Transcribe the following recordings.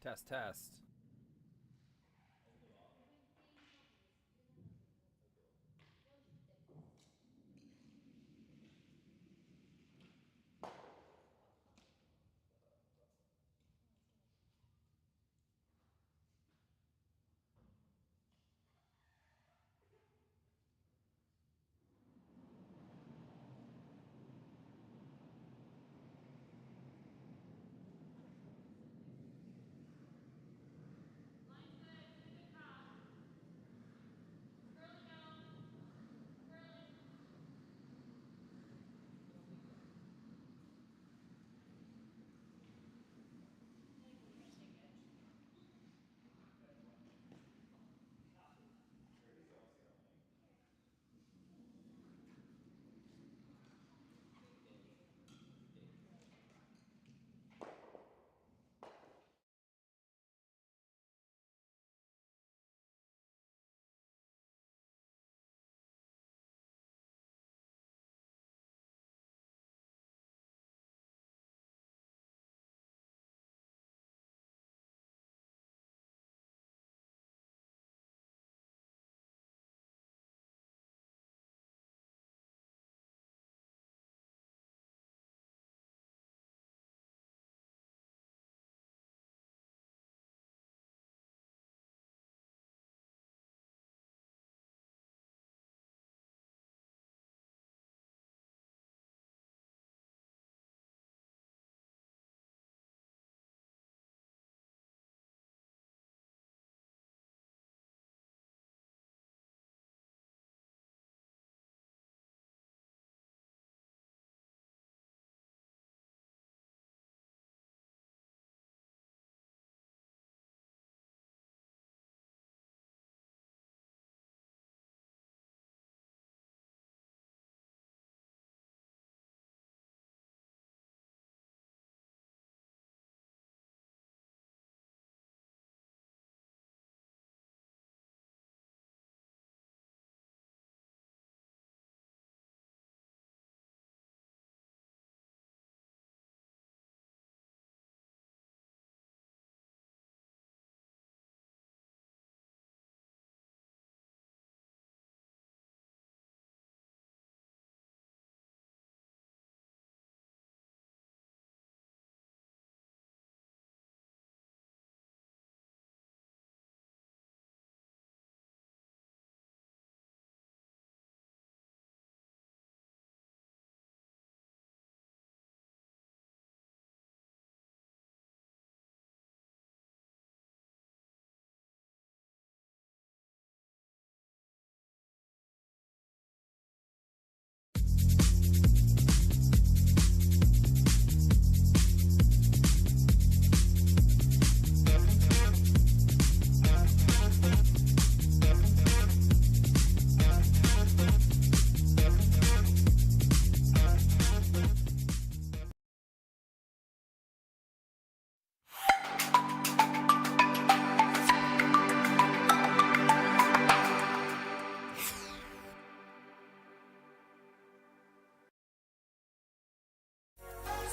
Test, test.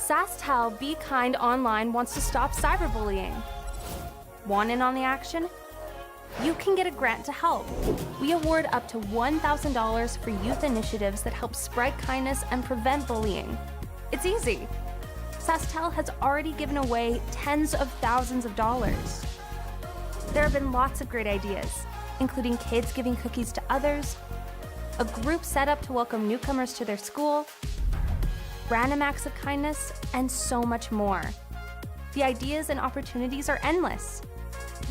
SaskTel Be Kind Online wants to stop cyberbullying. Want in on the action? You can get a grant to help. We award up to $1,000 for youth initiatives that help spread kindness and prevent bullying. It's easy. SaskTel has already given away tens of thousands of dollars. There have been lots of great ideas, including kids giving cookies to others, a group set up to welcome newcomers to their school, random acts of kindness, and so much more. The ideas and opportunities are endless.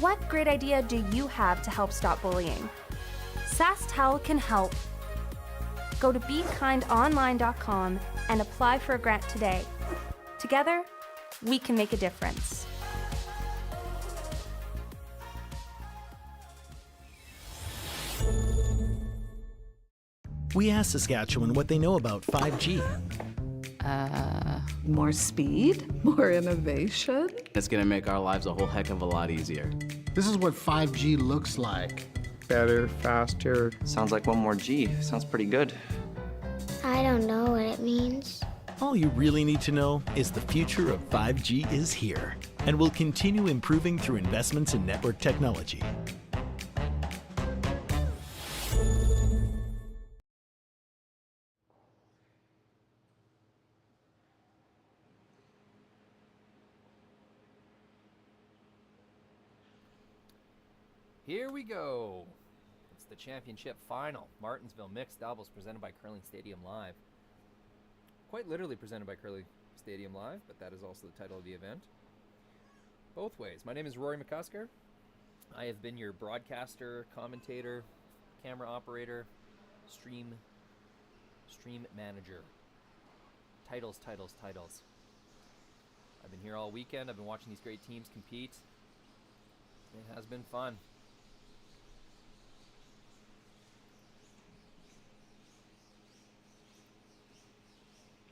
What great idea do you have to help stop bullying? SaskTel can help. Go to BeKindOnline.com and apply for a grant today. Together, we can make a difference. We asked Saskatchewan what they know about 5G. More speed, more innovation. It's gonna make our lives a whole heck of a lot easier. This is what 5G looks like. Better, faster. Sounds like one more G. Sounds pretty good. I don't know what it means. All you really need to know is the future of 5G is here and will continue improving through investments in network technology. Here we go. It's the championship final. Martensville mixed doubles presented by Curling Stadium Live. Quite literally presented by Curling Stadium Live, but that is also the title of the event. Both ways. My name is Rory McCusker. I have been your broadcaster, commentator, camera operator, stream manager. Titles. I've been here all weekend. I've been watching these great teams compete. It has been fun.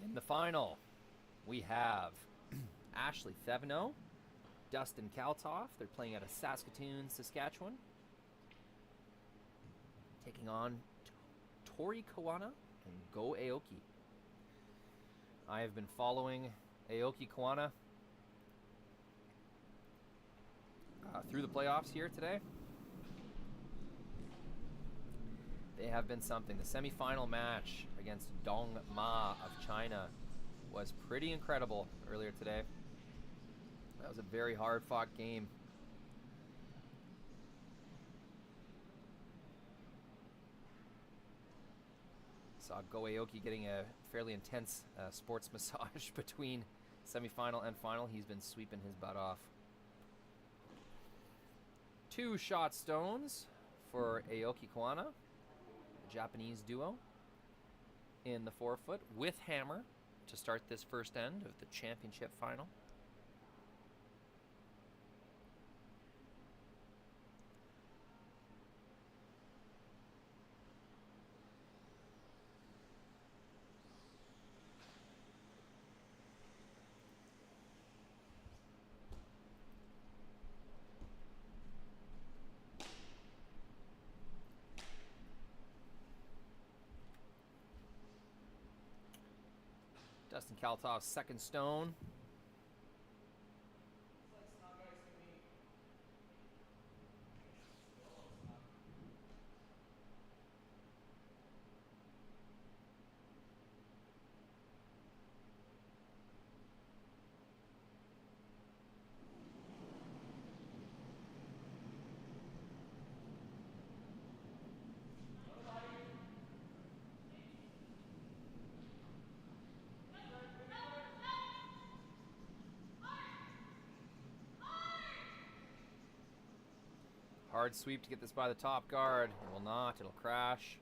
In the final, we have Ashley Thevenot, Dustin Kalthoff. They're playing out of Saskatoon, Saskatchewan. Taking on Tori, Koana, and Go Aoki. I have been following Aoki, Koana through the playoffs here today. They have been something. The semifinal match against Dong Ma of China was pretty incredible earlier today. That was a very hard-fought game. Saw Go Aoki getting a fairly intense sports massage between semifinal and final. He's been sweeping his butt off. 2 shot stones for Aoki Koana, the Japanese duo, in the 4-foot with hammer to start this first end of the championship final. Dustin Kalthoff's second stone. Hard sweep to get this by the top guard. It will not. It'll crash.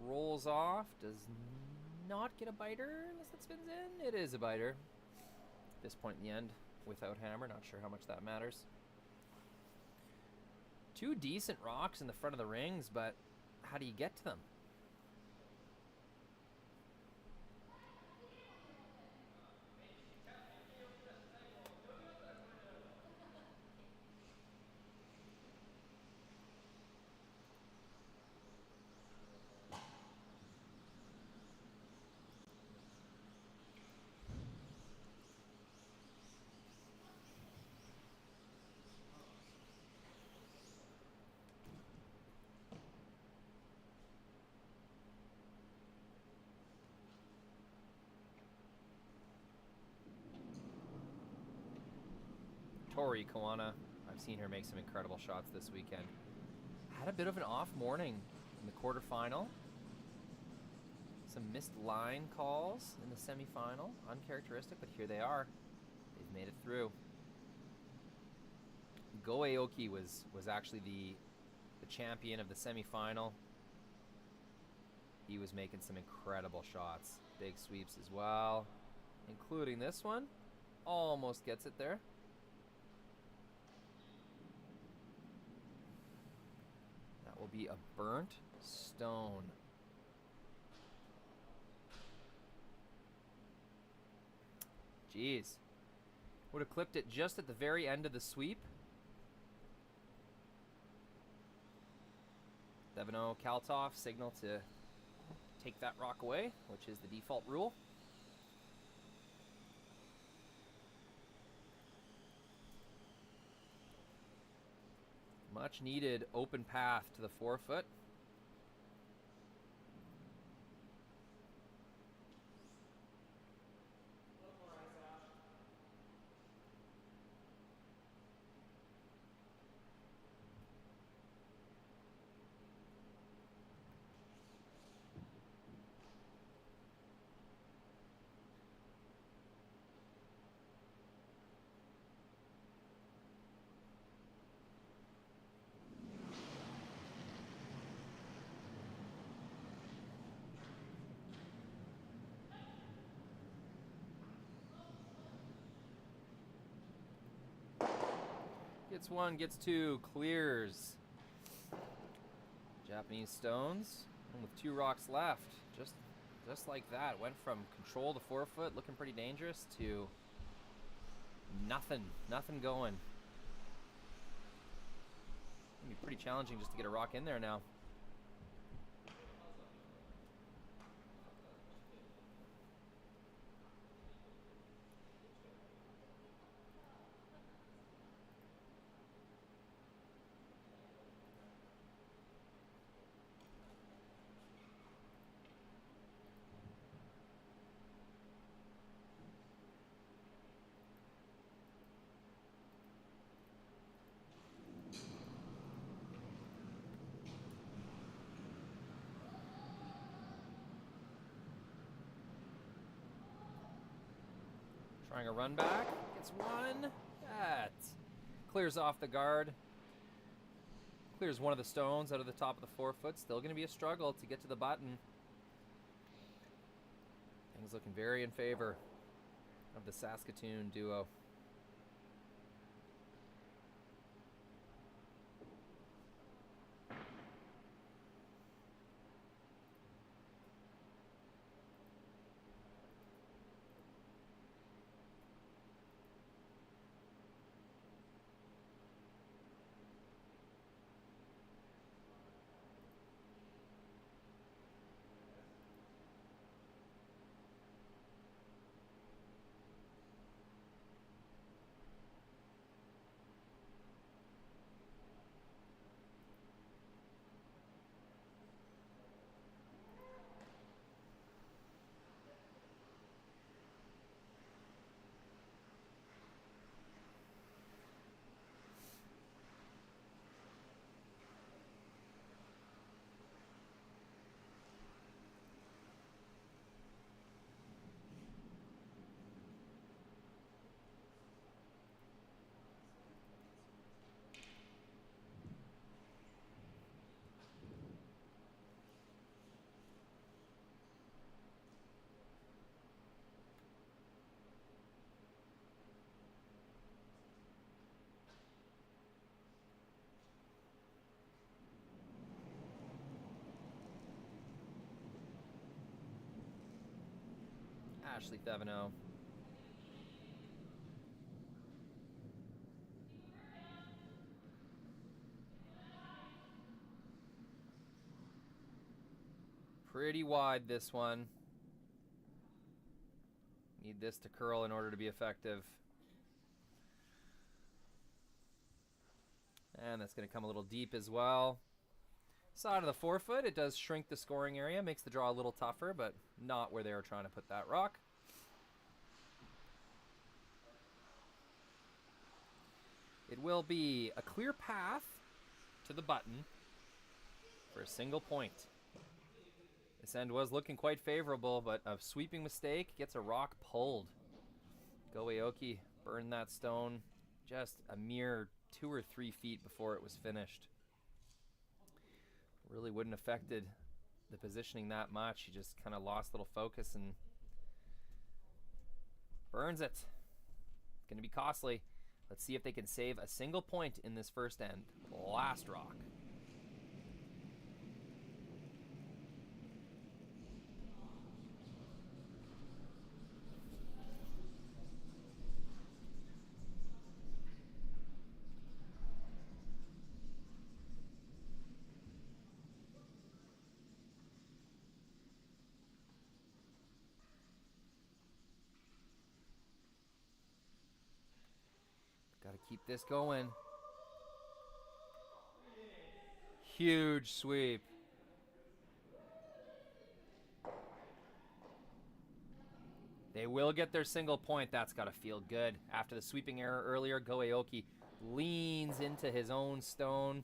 Rolls off. Does not get a biter unless it spins in. It is a biter. At this point in the end, without hammer. Not sure how much that matters. 2 decent rocks in the front of the rings, but how do you get to them? Tori, Koana, I've seen her make some incredible shots this weekend. Had a bit of an off morning in the quarterfinal. Some missed line calls in the semifinal. Uncharacteristic, but here they are. They've made it through. Go Aoki was actually the champion of the semifinal. He was making some incredible shots. Big sweeps as well, including this one. Almost gets it there. Will be a burnt stone. Jeez. Would have clipped it just at the very end of the sweep. Thevenot, Kalthoff signal to take that rock away, which is the default rule. Much needed open path to the 4-foot. Gets one, gets two, clears. Japanese stones, and with 2 rocks left, just like that, went from control to 4-foot, looking pretty dangerous, to nothing going. It'll be pretty challenging just to get a rock in there now. Trying a run back, gets one. That clears off the guard. Clears one of the stones out of the top of the 4-foot. Still going to be a struggle to get to the button. Things looking very in favor of the Saskatoon duo. Ashley Thevenot. Pretty wide, this one. Need this to curl in order to be effective. And that's going to come a little deep as well. Side of the 4-foot, it does shrink the scoring area, makes the draw a little tougher, but not where they were trying to put that rock. It will be a clear path to the button for a single point. This end was looking quite favorable, but a sweeping mistake gets a rock pulled. Go Aoki, burn that stone just a mere 2 or 3 feet before it was finished. Really wouldn't have affected the positioning that much. He just kind of lost a little focus and burns it. It's going to be costly. Let's see if they can save a single point in this first end. Last rock. Got to keep this going. Huge sweep. They will get their single point. That's got to feel good. After the sweeping error earlier, Aoki leans into his own stone.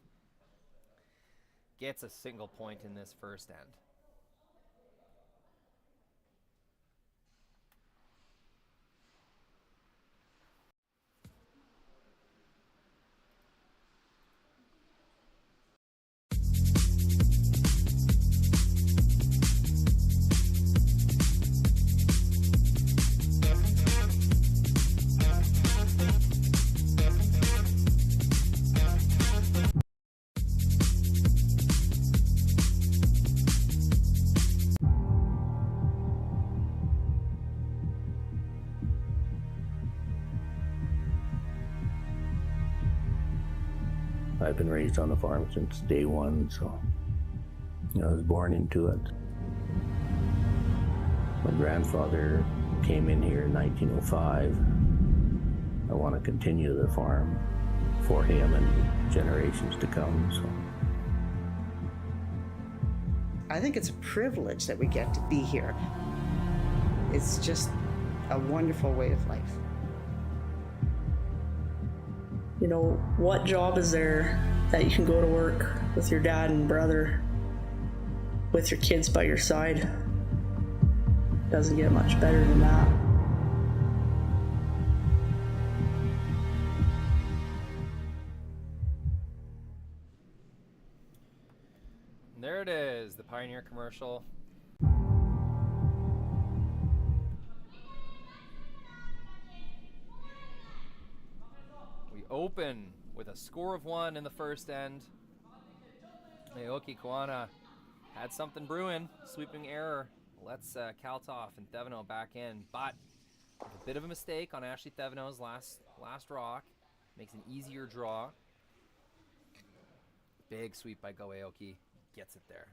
Gets a single point in this first end. I've been raised on the farm since day one, so I was born into it. My grandfather came in here in 1905. I want to continue the farm for him and generations to come. So I think it's a privilege that we get to be here. It's just a wonderful way of life. You know, what job is there that you can go to work with your dad and brother, with your kids by your side? Doesn't get much better than that. There it is, the Pioneer commercial. We open with a score of 1 in the first end. Aoki Koana had something brewing. Sweeping error lets Kalthoff and Thevenot back in, but with a bit of a mistake on Ashley Thevenot's last rock. Makes an easier draw. Big sweep by Aoki. Gets it there.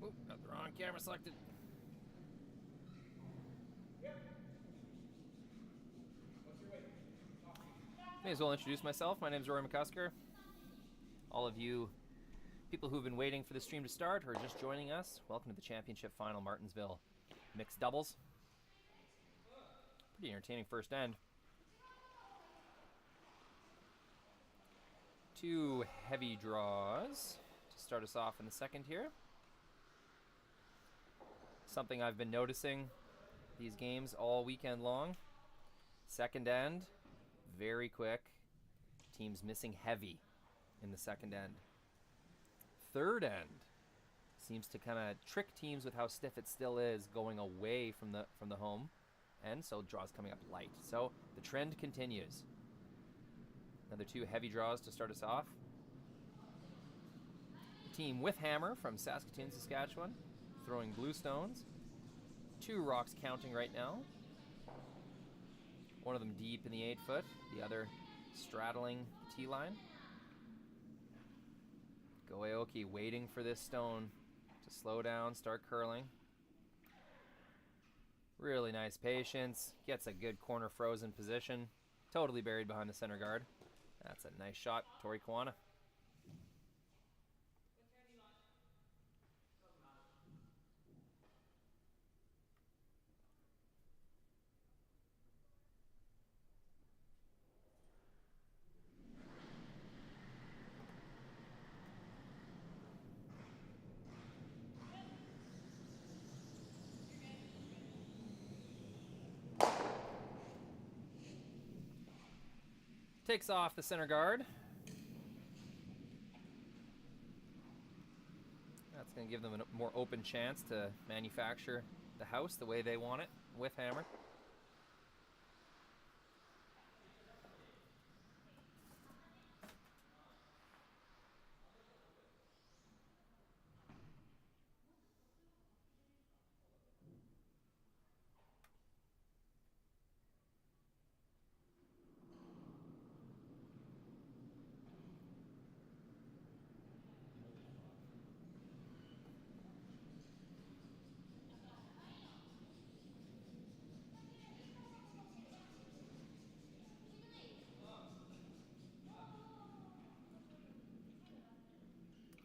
Oop, got the wrong camera selected. May as well introduce myself. My name is Rory McCusker. All of you people who've been waiting for the stream to start or just joining us, welcome to the championship final, Martensville mixed doubles. Pretty entertaining first end. Two heavy draws to start us off in the second here. Something I've been noticing these games all weekend long. Second end, very quick. Teams missing heavy in the second end. Third end seems to kind of trick teams with how stiff it still is going away from the home end, so draws coming up light. So the trend continues. Another two heavy draws to start us off. The team with hammer from Saskatoon, Saskatchewan, throwing blue stones. Two rocks counting right now. One of them deep in the 8-foot, the other straddling the tee line. Aoki waiting for this stone to slow down, start curling. Really nice patience. Gets a good corner frozen position. Totally buried behind the center guard. That's a nice shot, Tori Koana. Takes off the center guard. That's going to give them a more open chance to manufacture the house the way they want it with hammer.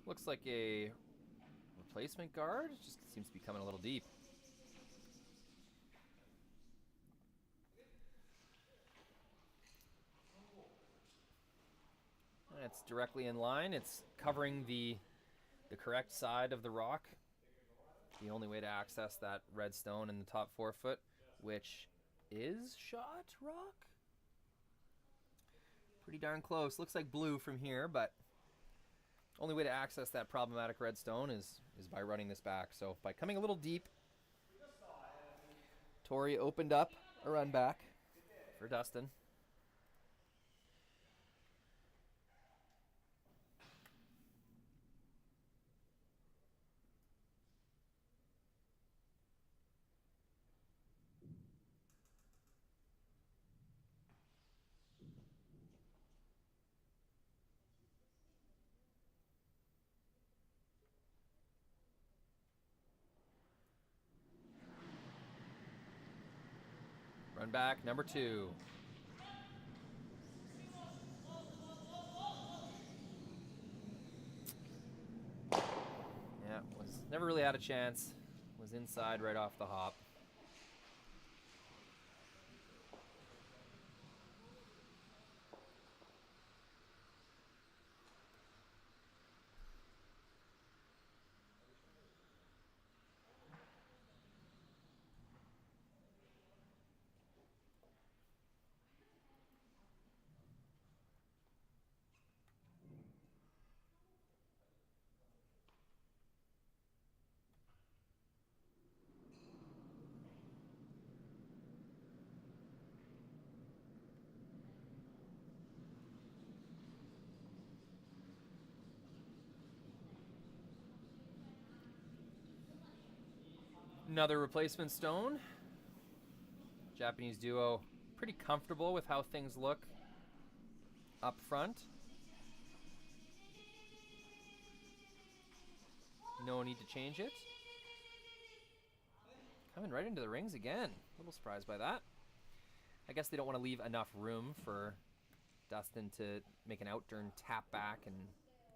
Looks like a replacement guard. Just seems to be coming a little deep. And it's directly in line. It's covering the correct side of the rock. The only way to access that red stone in the top 4 foot, which is shot rock. Pretty darn close. Looks like blue from here, but only way to access that problematic redstone is by running this back. So by coming a little deep, Tori opened up a run back for Dustin. Run back, number 2. Yeah, never really had a chance. Was inside right off the hop. Another replacement stone. Japanese duo pretty comfortable with how things look up front. No need to change it. Coming right into the rings again. A little surprised by that. I guess they don't want to leave enough room for Dustin to make an outturn tap back and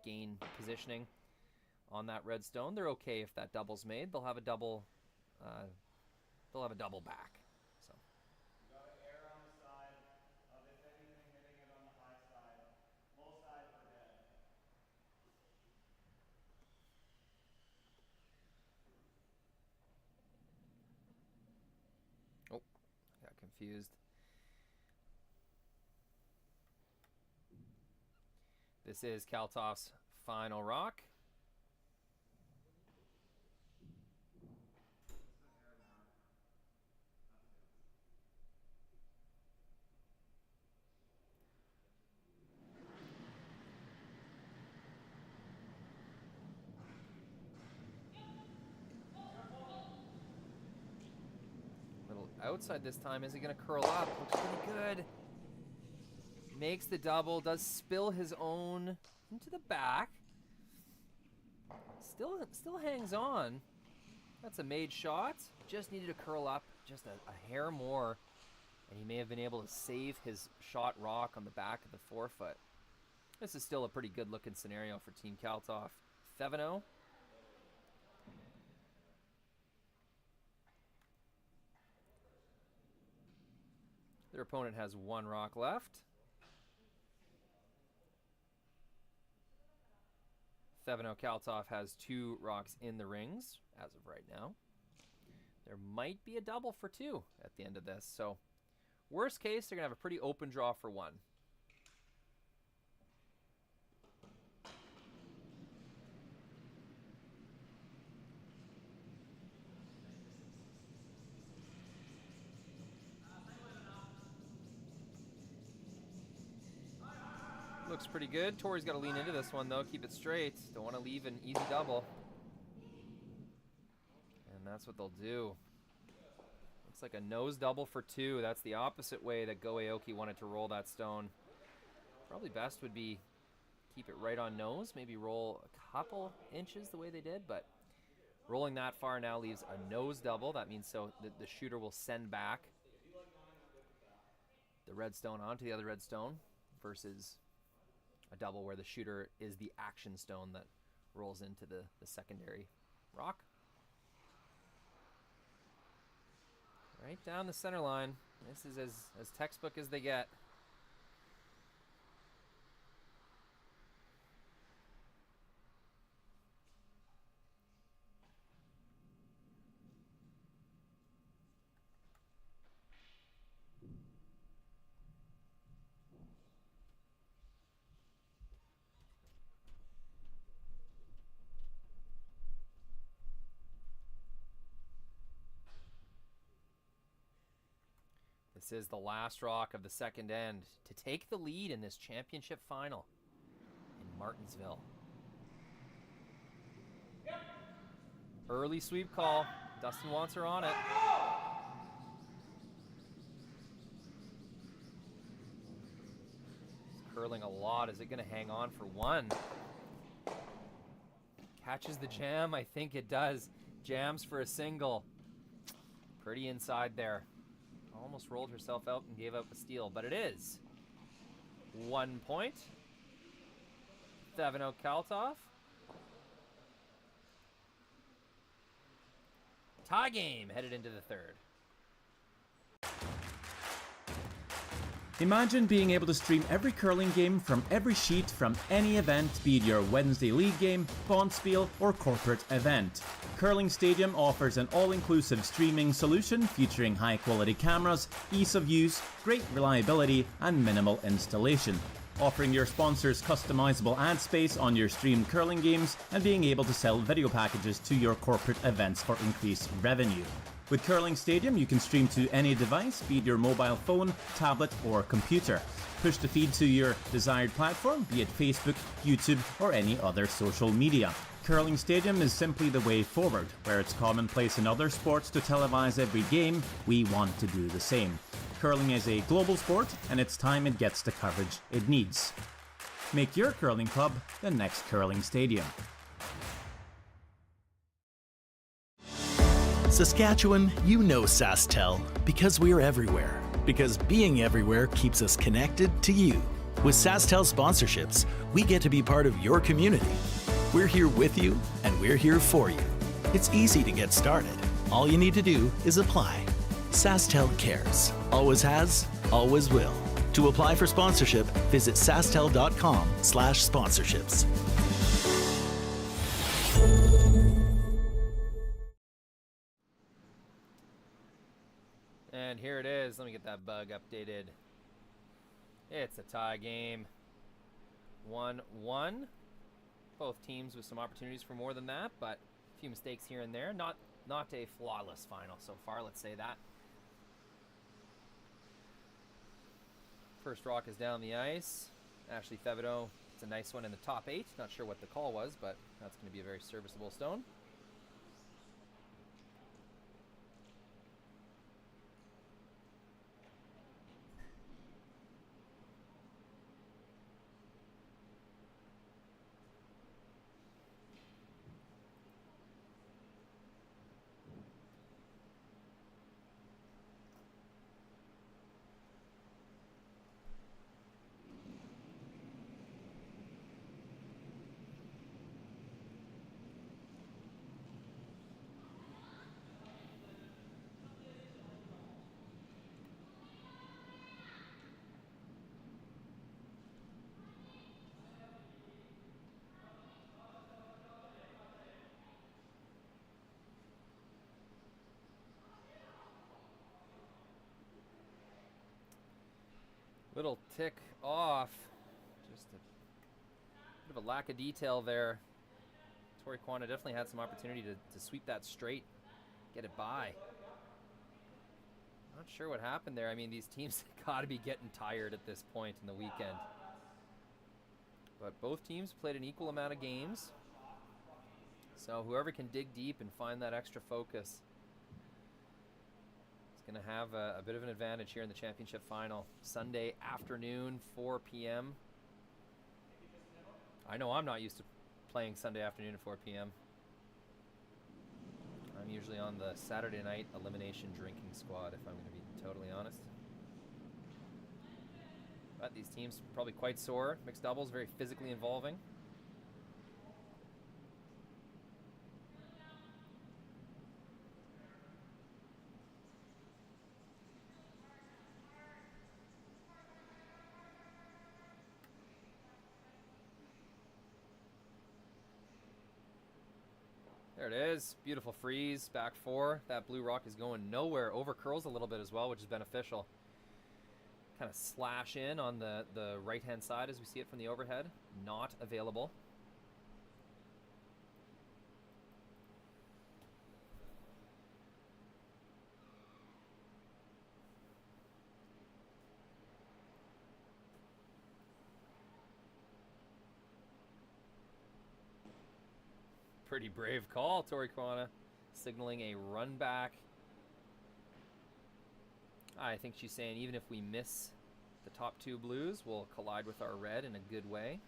gain positioning on that red stone. They're okay if that double's made. They'll have a double back. So. You got to err on the side of, if anything, hitting it on the high side. Low side for dead. Oh, I got confused. This is Kalthoff's final rock. Outside this time. Is he going to curl up? Looks pretty good. Makes the double. Does spill his own into the back. Still hangs on. That's a made shot. Just needed to curl up just a hair more. And he may have been able to save his shot rock on the back of the 4 foot. This is still a pretty good looking scenario for Team Kalthoff. Thevenot. Their opponent has 1 rock left. Thevenot Kalthoff has 2 rocks in the rings as of right now. There might be a double for 2 at the end of this. So worst case, they're going to have a pretty open draw for 1. looks pretty good. Tori's got to lean into this one, though. Keep it straight. Don't want to leave an easy double. And that's what they'll do. Looks like a nose double for 2. That's the opposite way that Aoki wanted to roll that stone. Probably best would be keep it right on nose. Maybe roll a couple inches the way they did, but rolling that far now leaves a nose double. That means so the shooter will send back the red stone onto the other red stone versus a double where the shooter is the action stone that rolls into the secondary rock. Right down the center line. This is as textbook as they get. This is the last rock of the second end to take the lead in this championship final in Martensville. Early sweep call. Dustin wants her on it. It's curling a lot. Is it going to hang on for 1? Catches the jam. I think it does. Jams for a single. Pretty inside there. Almost rolled herself out and gave up a steal, but it is 1 point. Thevenot Kalthoff. Tie game headed into the third. Imagine being able to stream every curling game from every sheet from any event, be it your Wednesday league game, bonspiel, or corporate event. Curling Stadium offers an all-inclusive streaming solution featuring high-quality cameras, ease of use, great reliability, and minimal installation. Offering your sponsors customizable ad space on your streamed curling games and being able to sell video packages to your corporate events for increased revenue. With Curling Stadium, you can stream to any device, be it your mobile phone, tablet, or computer. Push the feed to your desired platform, be it Facebook, YouTube, or any other social media. Curling Stadium is simply the way forward. Where it's commonplace in other sports to televise every game, we want to do the same. Curling is a global sport, and it's time it gets the coverage it needs. Make your curling club the next Curling Stadium. Saskatchewan, you know SaskTel because we're everywhere. Because being everywhere keeps us connected to you. With SaskTel sponsorships, we get to be part of your community. We're here with you, and we're here for you. It's easy to get started. All you need to do is apply. SaskTel cares. Always has, always will. To apply for sponsorship, visit sastel.com/sponsorships. And here it is. Let me get that bug updated. It's a tie game. 1-1. Both teams with some opportunities for more than that, but a few mistakes here and there. Not a flawless final so far, let's say that. First rock is down the ice. Ashley Thevenot, it's a nice one in the top 8. Not sure what the call was, but that's going to be a very serviceable stone. Little tick off. Just a bit of a lack of detail there. Tori Koana definitely had some opportunity to sweep that straight, get it by. Not sure what happened there. I mean, these teams got to be getting tired at this point in the weekend. But both teams played an equal amount of games. So whoever can dig deep and find that extra focus is going to have a bit of an advantage here in the championship final. Sunday afternoon, 4 p.m. I know I'm not used to playing Sunday afternoon at 4 p.m. I'm usually on the Saturday night elimination drinking squad, if I'm going to be totally honest. But these teams probably quite sore. Mixed doubles, very physically involving. There it is. Beautiful freeze. Back four. That blue rock is going nowhere. Over curls a little bit as well, which is beneficial. Kind of slash in on the right-hand side as we see it from the overhead. Not available. Pretty brave call, Tori Koana, signaling a run back. I think she's saying even if we miss the top two blues, we'll collide with our red in a good way.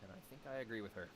And I think I agree with her.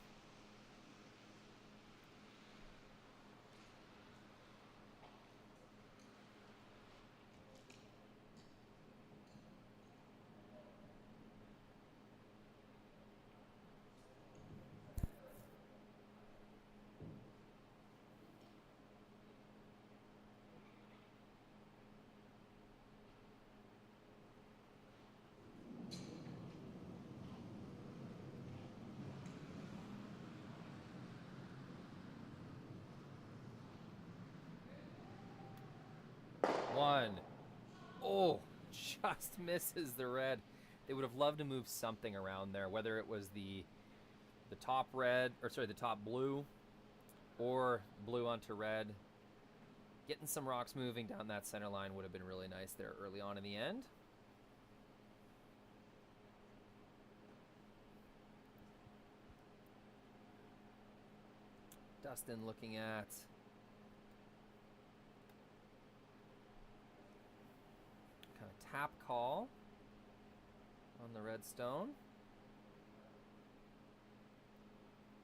One. Oh, just misses the red. They would have loved to move something around there, whether it was the top red, or sorry, the top blue, or blue onto red. Getting some rocks moving down that center line would have been really nice there early on in the end. Dustin looking at kind of tap call on the red stone.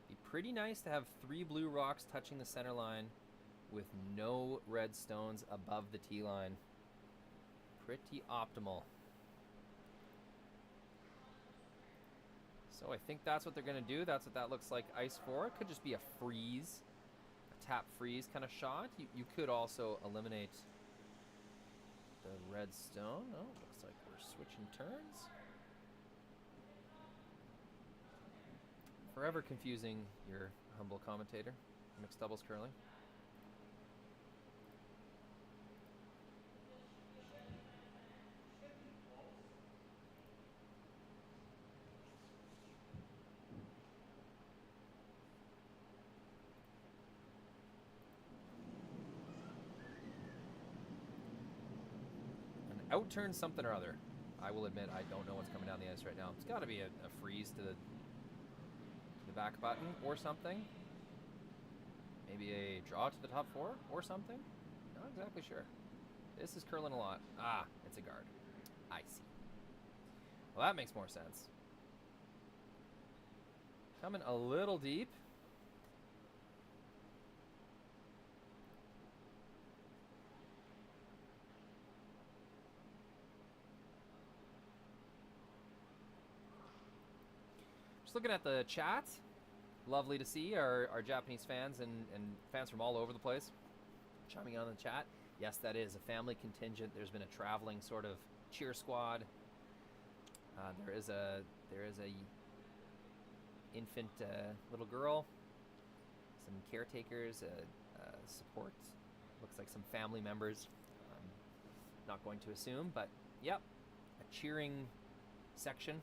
Be pretty nice to have 3 blue rocks touching the center line with no red stones above the tee line. Pretty optimal. So I think that's what they're going to do. That's what that looks like ice for. It could just be a freeze, a tap freeze kind of shot. You could also eliminate the red stone. Oh, looks like we're switching turns. Forever confusing your humble commentator, mixed doubles curling. Outturn something or other. I will admit I don't know what's coming down the ice right now. It's got to be a freeze to the back button or something. Maybe a draw to the top 4 or something. Not exactly sure. This is curling a lot. Ah, it's a guard. I see. Well, that makes more sense. Coming a little deep. Just looking at the chat, lovely to see our Japanese fans and fans from all over the place chiming in on the chat. Yes, that is a family contingent. There's been a traveling sort of cheer squad. There is a infant little girl, some caretakers, support. Looks like some family members. I'm not going to assume, but yep, a cheering section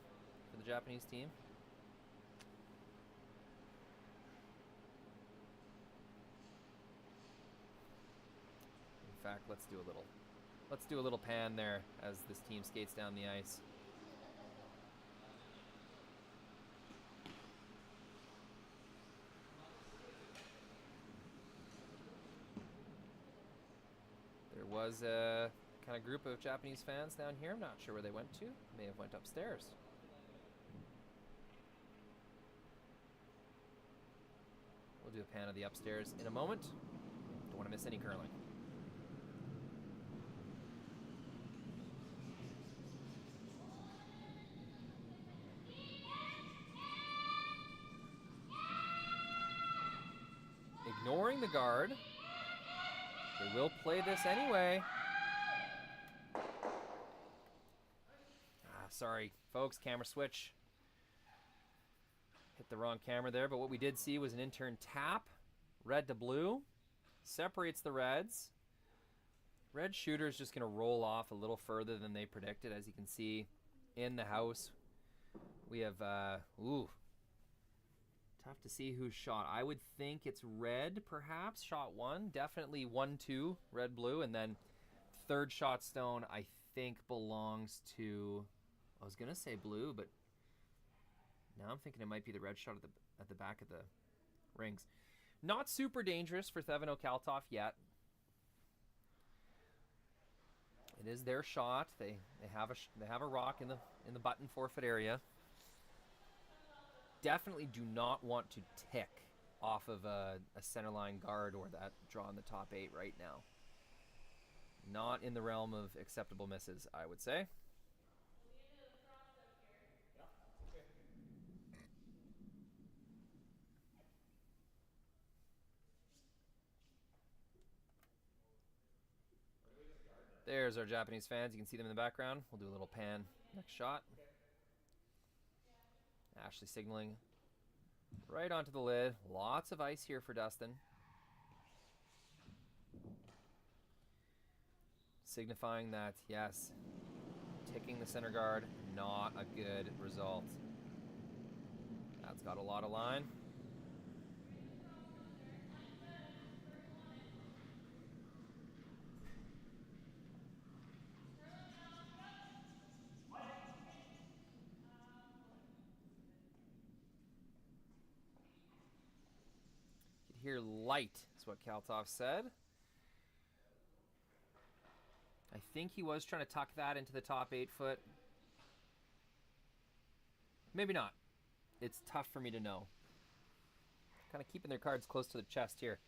for the Japanese team. In fact, let's do a little pan there as this team skates down the ice. was a kind of group of Japanese fans down here. I'm not sure where they went to. May have went upstairs. We'll do a pan of the upstairs in a moment. Don't want to miss any curling. Ignoring the guard. They will play this anyway. Sorry, folks, camera switch. Hit the wrong camera there, but what we did see was an intern tap. Red to blue. Separates the reds. Red shooter is just going to roll off a little further than they predicted. As you can see in the house, we have, tough to see who's shot. I would think it's red, perhaps. Shot one. Definitely 1-2, red, blue. And then third shot stone, I think, belongs to... I was going to say blue, but now I'm thinking it might be the red shot at the back of the rings. Not super dangerous for Thevenot Kalthoff yet. It is their shot. They have a rock in the button forfeit area. Definitely do not want to tick off of a centerline guard or that draw in the top 8 right now. Not in the realm of acceptable misses, I would say. There's our Japanese fans. You can see them in the background. We'll do a little pan. Next shot. Ashley signaling right onto the lid. Lots of ice here for Dustin. Signifying that, yes, ticking the center guard, not a good result. That's got a lot of line. Here light is what Kalthoff said. I think he was trying to tuck that into the top 8 foot. Maybe not. It's tough for me to know. Kind of keeping their cards close to the chest here.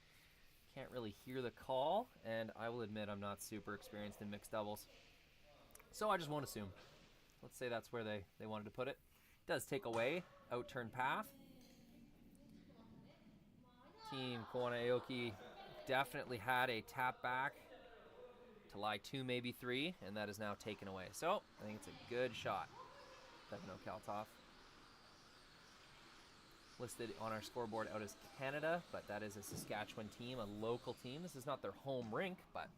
Can't really hear the call, and I will admit I'm not super experienced in mixed doubles. So I just won't assume. Let's say that's where they wanted to put it. Does take away out-turn path. Team Koana Aoki definitely had a tap back to lie 2, maybe 3, and that is now taken away. So I think it's a good shot. Thevenot Kalthoff. Listed on our scoreboard out as Canada, but that is a Saskatchewan team, a local team. This is not their home rink, but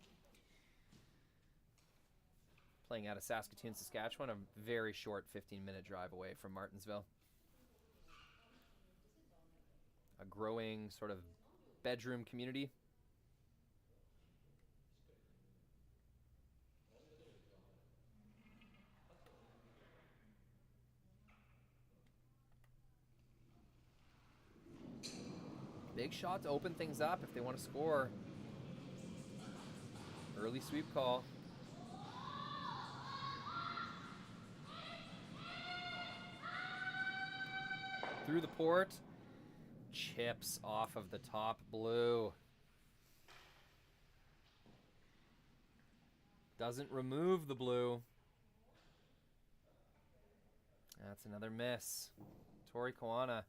playing out of Saskatoon, Saskatchewan, a very short 15-minute drive away from Martensville. A growing sort of bedroom community. Big shot to open things up if they want to score. Early sweep call. Through the port. Chips off of the top blue. Doesn't remove the blue. That's another miss. Tori Koana.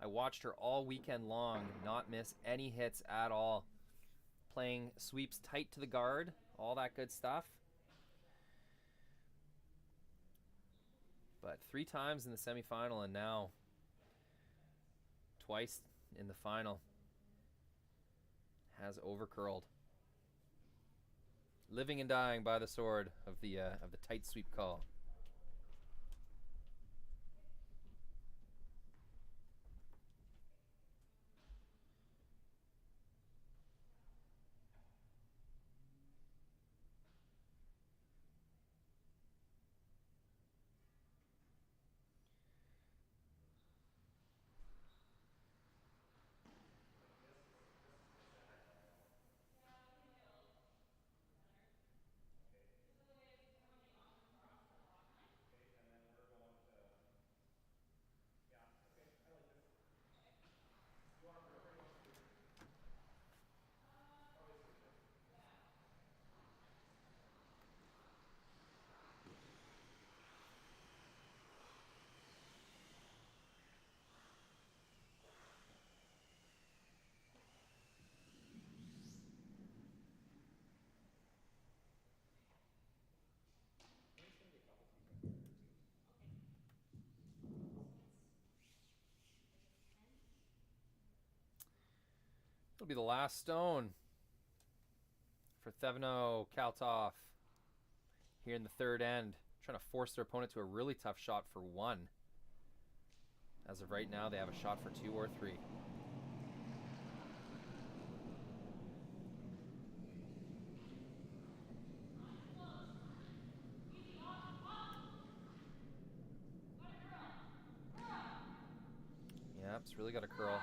I watched her all weekend long, not miss any hits at all. Playing sweeps tight to the guard, all that good stuff. But 3 times in the semifinal and now twice in the final. Has overcurled. Living and dying by the sword of the tight sweep call. It'll be the last stone for Thevenot, Kalthoff here in the third end. Trying to force their opponent to a really tough shot for 1. As of right now, they have a shot for 2 or 3. Yep, it's really got a curl.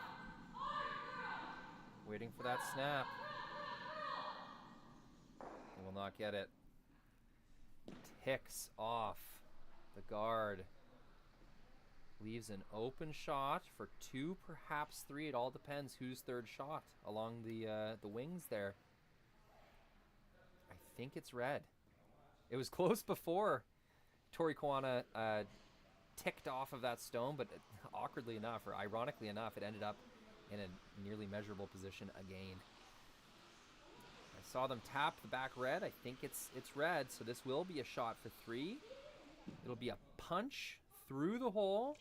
Waiting for that snap. He will not get it. Ticks off the guard. Leaves an open shot for 2, perhaps 3. It all depends whose third shot along the wings there. I think it's red. It was close before Tori Koana ticked off of that stone, but awkwardly enough, or ironically enough, it ended up in a nearly measurable position again. I saw them tap the back red. I think it's red, so this will be a shot for 3. It'll be a punch through the hole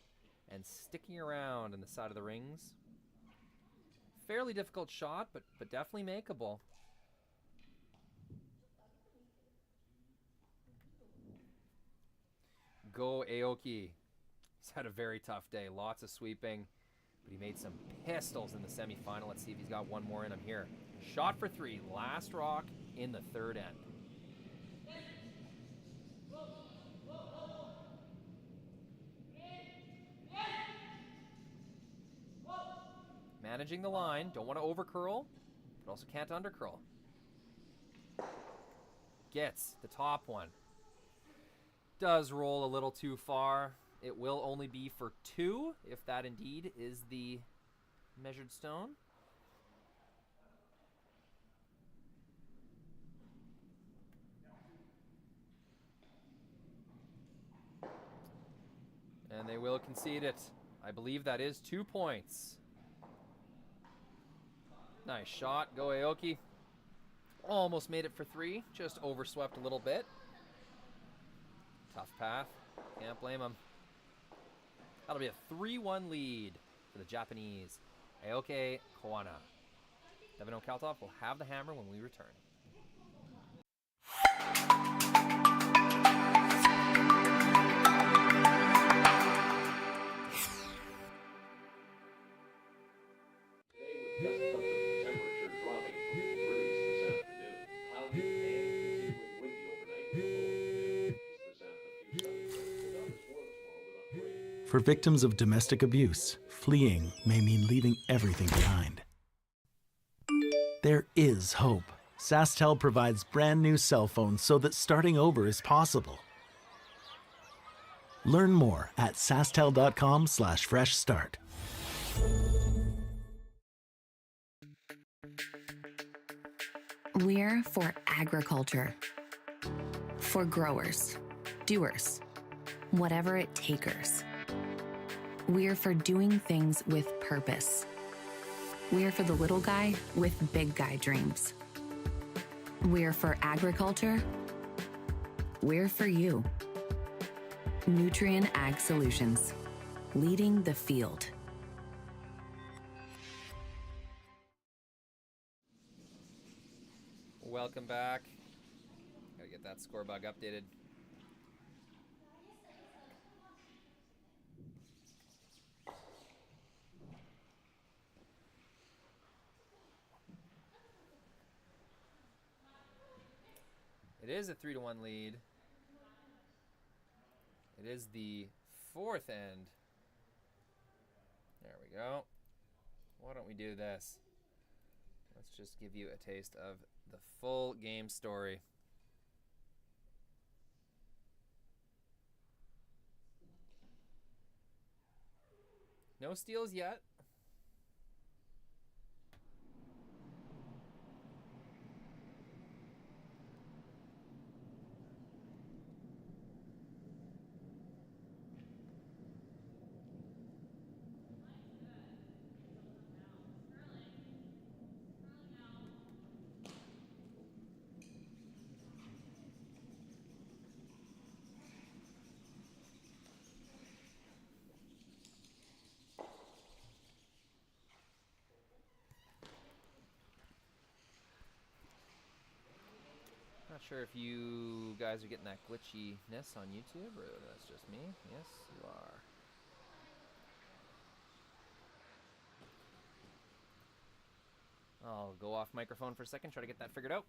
and sticking around in the side of the rings. Fairly difficult shot, but definitely makeable. Go Aoki. He's had a very tough day. Lots of sweeping, but he made some pistols in the semifinal. Let's see if he's got one more in him here. Shot for 3. Last rock in the third end. Managing the line. Don't want to over curl, but also can't under curl. Gets the top one. Does roll a little too far. It will only be for 2, if that indeed is the measured stone. And they will concede it. I believe that is 2 points. Nice shot. Go Aoki. Almost made it for 3. Just overswept a little bit. Tough path. Can't blame him. That'll be a 3-1 lead for the Japanese. Aoki Koana. Thevenot Kalthoff will have the hammer when we return. For victims of domestic abuse, fleeing may mean leaving everything behind. There is hope. SaskTel provides brand new cell phones so that starting over is possible. Learn more at sasktel.com/fresh start. We're for agriculture. For growers, doers, whatever it takers. We're for doing things with purpose. We're for the little guy with big guy dreams. We're for agriculture. We're for you. Nutrien Ag Solutions, leading the field. Welcome back. Gotta get that score bug updated. It is a 3-1 lead. It is the 4th end. There we go. Why don't we do this? Let's just give you a taste of the full game story. No steals yet. Not sure if you guys are getting that glitchiness on YouTube, or that's just me. Yes, you are. I'll go off microphone for a second, try to get that figured out.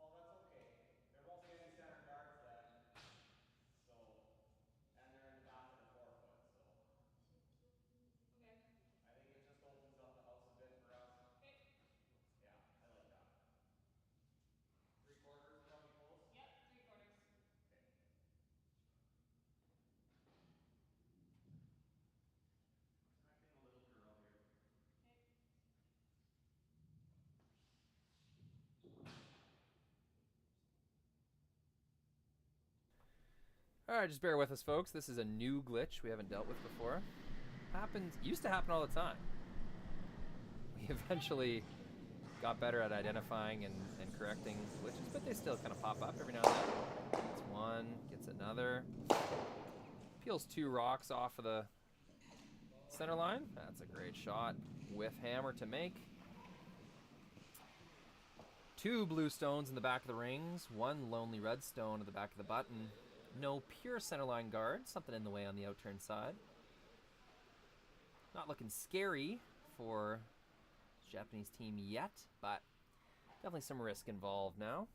Well, that's okay. There won't be any center guards then. So, and they're in the back of the 4-foot, so. Okay. I think it just opens up the house a bit for us. Okay. Yeah, I like that. 3/4 probably close? Yep, 3/4. Okay. Expecting a little curl here. Okay. Alright, just bear with us, folks. This is a new glitch we haven't dealt with before. Used to happen all the time. We eventually got better at identifying and correcting glitches, but they still kind of pop up every now and then. Gets one, gets another. Peels 2 rocks off of the center line. That's a great shot. With hammer to make. 2 blue stones in the back of the rings. 1 lonely red stone at the back of the button. No pure centerline guard. Something in the way on the outturn side. Not looking scary for the Japanese team yet, but definitely some risk involved now.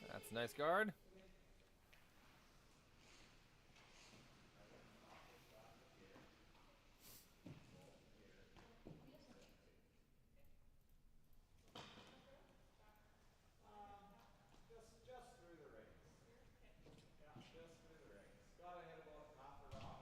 That's a nice guard. Just through the rings. Yeah, just through the rings. Gotta hit about half the rock.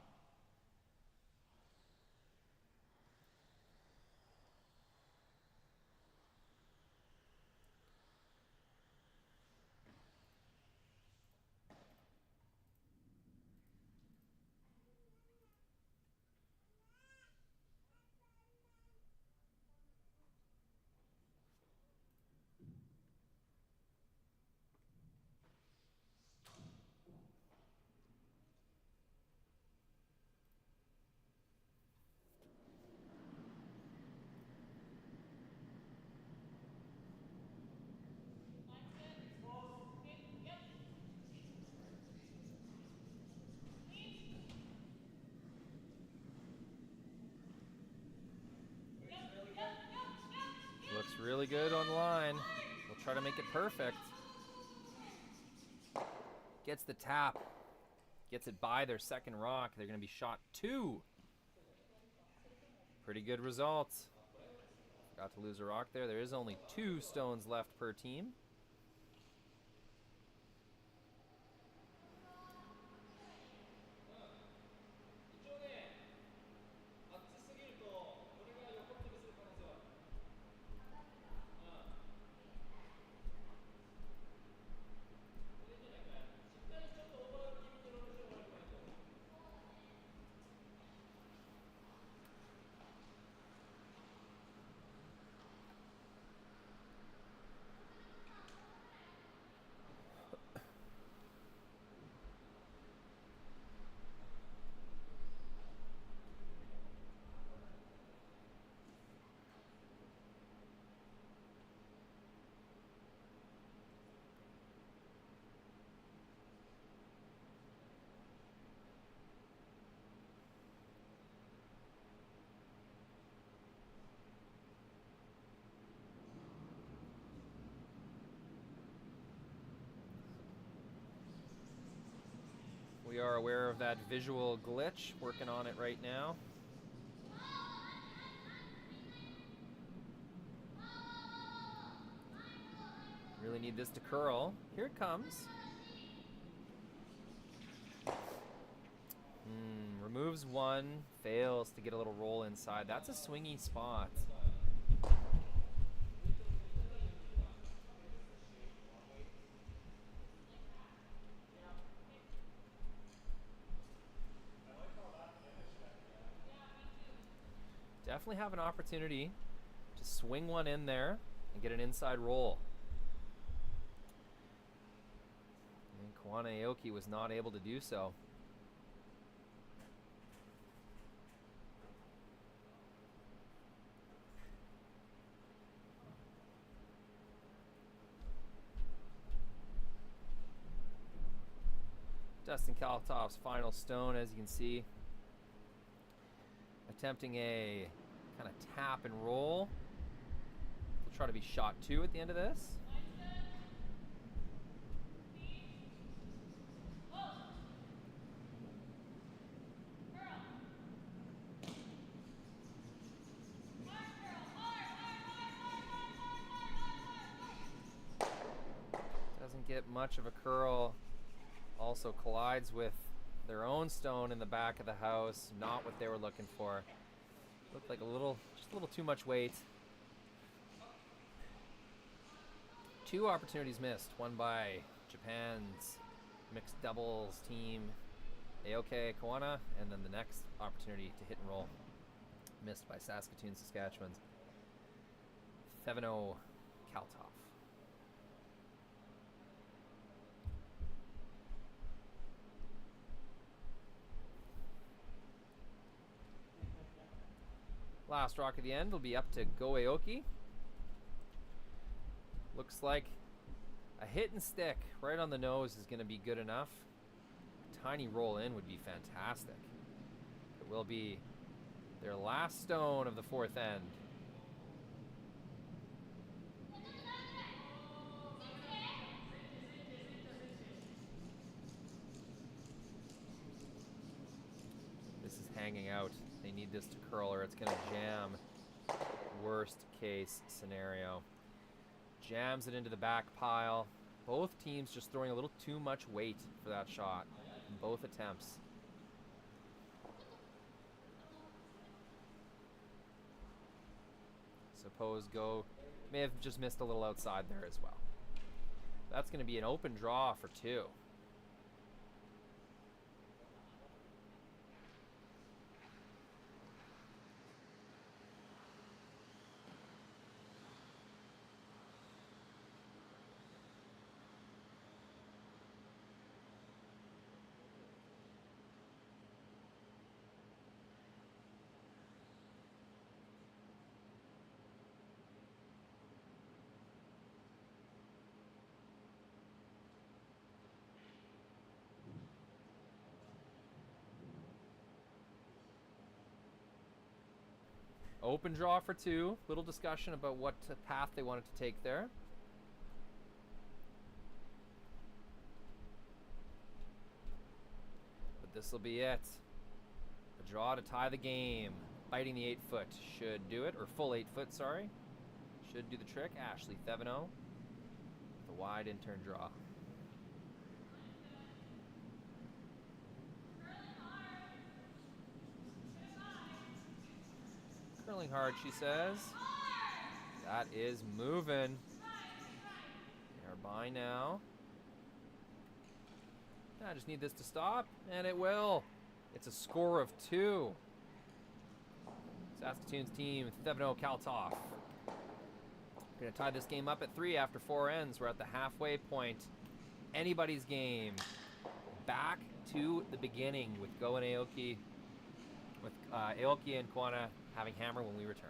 Looks really good on the line. We'll try to make it perfect. Gets the tap. Gets it by their second rock. They're going to be shot 2 Pretty good results. Got to lose a rock there. There is only 2 stones left per team. We are aware of that visual glitch, working on it right now. Really need this to curl. Here it comes. Removes one, fails to get a little roll inside. That's a swingy spot. Definitely have an opportunity to swing one in there and get an inside roll. And Koana Aoki was not able to do so. Dustin Kalthoff's final stone, as you can see. Attempting a kind of tap and roll. We'll try to be shot 2 at the end of this. Doesn't get much of a curl. Also collides with their own stone in the back of the house. Not what they were looking for. Looked like just a little too much weight. 2 opportunities missed. One by Japan's mixed doubles team, Aoki Koana, and then the next opportunity to hit and roll missed by Saskatoon, Saskatchewan's Thevenot Kalthoff. Last rock at the end will be up to Go Aoki. Looks like a hit and stick right on the nose is going to be good enough. A tiny roll in would be fantastic. It will be their last stone of the 4th end. This is hanging out. They need this to curl or it's going to jam. Worst case scenario. Jams it into the back pile. Both teams just throwing a little too much weight for that shot in both attempts. Suppose Go may have just missed a little outside there as well. That's going to be an open draw for 2. Open draw for 2. Little discussion about what path they wanted to take there. But this will be it. A draw to tie the game. Biting the 8-foot should do it, or full 8-foot, sorry. Should do the trick. Ashley Thevenot. The wide in-turn draw. Curling hard, she says. That is moving. They are by now. I just need this to stop, and it will. It's a score of 2. Saskatoon's team, Thevenot, Kalthoff. We're going to tie this game up at 3 after 4 ends. We're at the halfway point. Anybody's game. Back to the beginning with Go and Aoki. With Aoki and Koana having hammer when we return.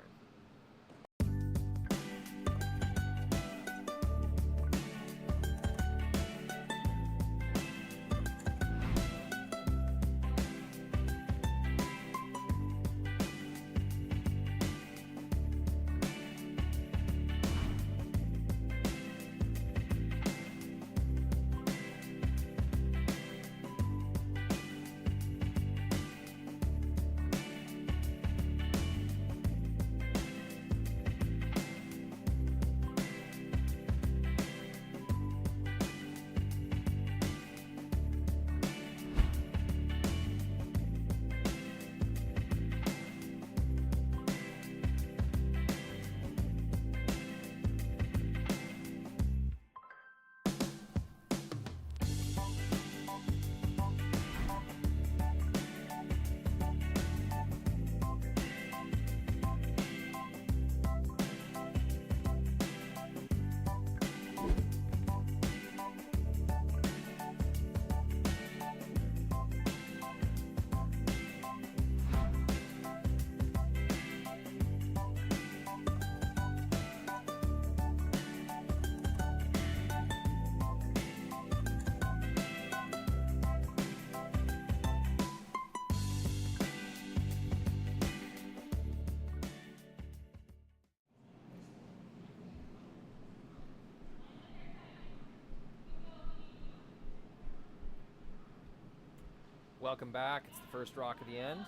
Welcome back. It's the first rock of the end.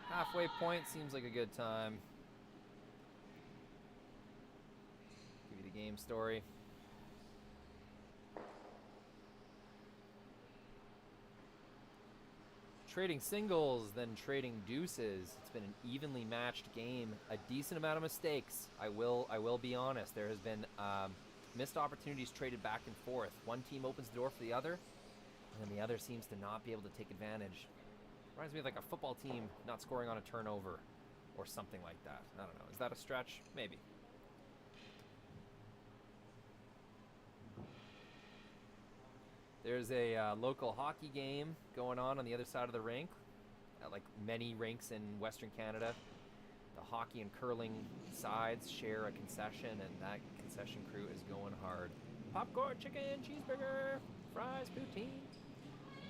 Halfway point seems like a good time. Give you the game story. Trading singles, then trading deuces. It's been an evenly matched game. A decent amount of mistakes. I will be honest. There has been missed opportunities traded back and forth. One team opens the door for the other, and then the other seems to not be able to take advantage. Reminds me of like a football team not scoring on a turnover or something like that. I don't know. Is that a stretch? Maybe. There's a local hockey game going on the other side of the rink, at like many rinks in Western Canada. The hockey and curling sides share a concession, and that concession crew is going hard. Popcorn, chicken, cheeseburger, fries, poutine.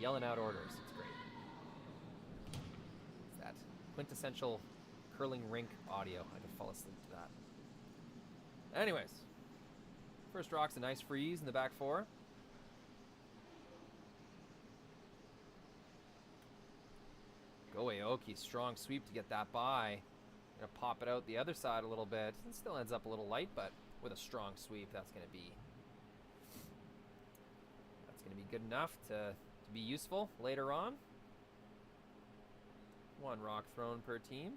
Yelling out orders. It's great. It's that quintessential curling rink audio. I could fall asleep to that. Anyways, first rock's a nice freeze in the back four. Go Aoki, strong sweep to get that by. Gonna pop it out the other side a little bit. It still ends up a little light, but with a strong sweep, that's gonna be good enough to be useful later on. One rock thrown per team.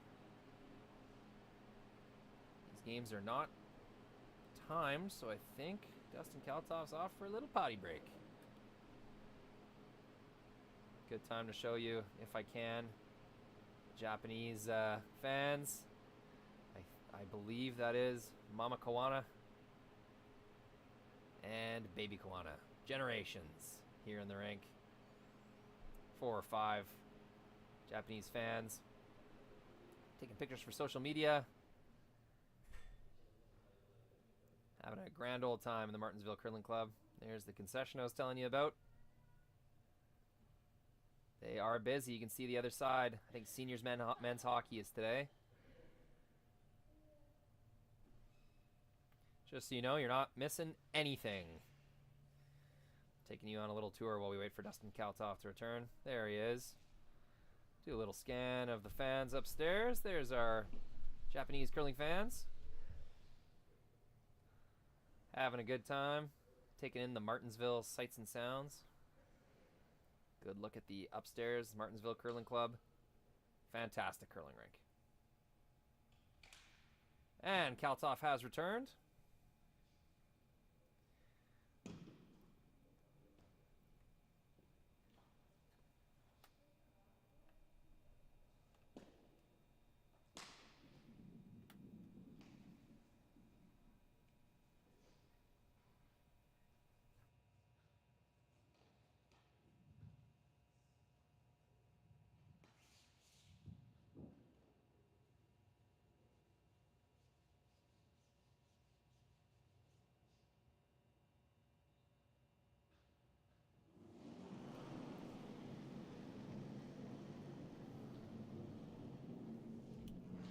These games are not timed, so I think Dustin Kalthoff's off for a little potty break. Good time to show you, if I can, Japanese fans. I believe that is Mama Koana and Baby Koana. Generations here in the rink. 4 or 5 Japanese fans taking pictures for social media. Having a grand old time in the Martensville Curling Club. There's the concession I was telling you about. They are busy. You can see the other side. I think seniors men's hockey is today. Just so you know, you're not missing anything. Taking you on a little tour while we wait for Dustin Kalthoff to return. There he is. Do a little scan of the fans upstairs. There's our Japanese curling fans. Having a good time. Taking in the Martensville sights and sounds. Good look at the upstairs Martensville Curling Club. Fantastic curling rink. And Kalthoff has returned.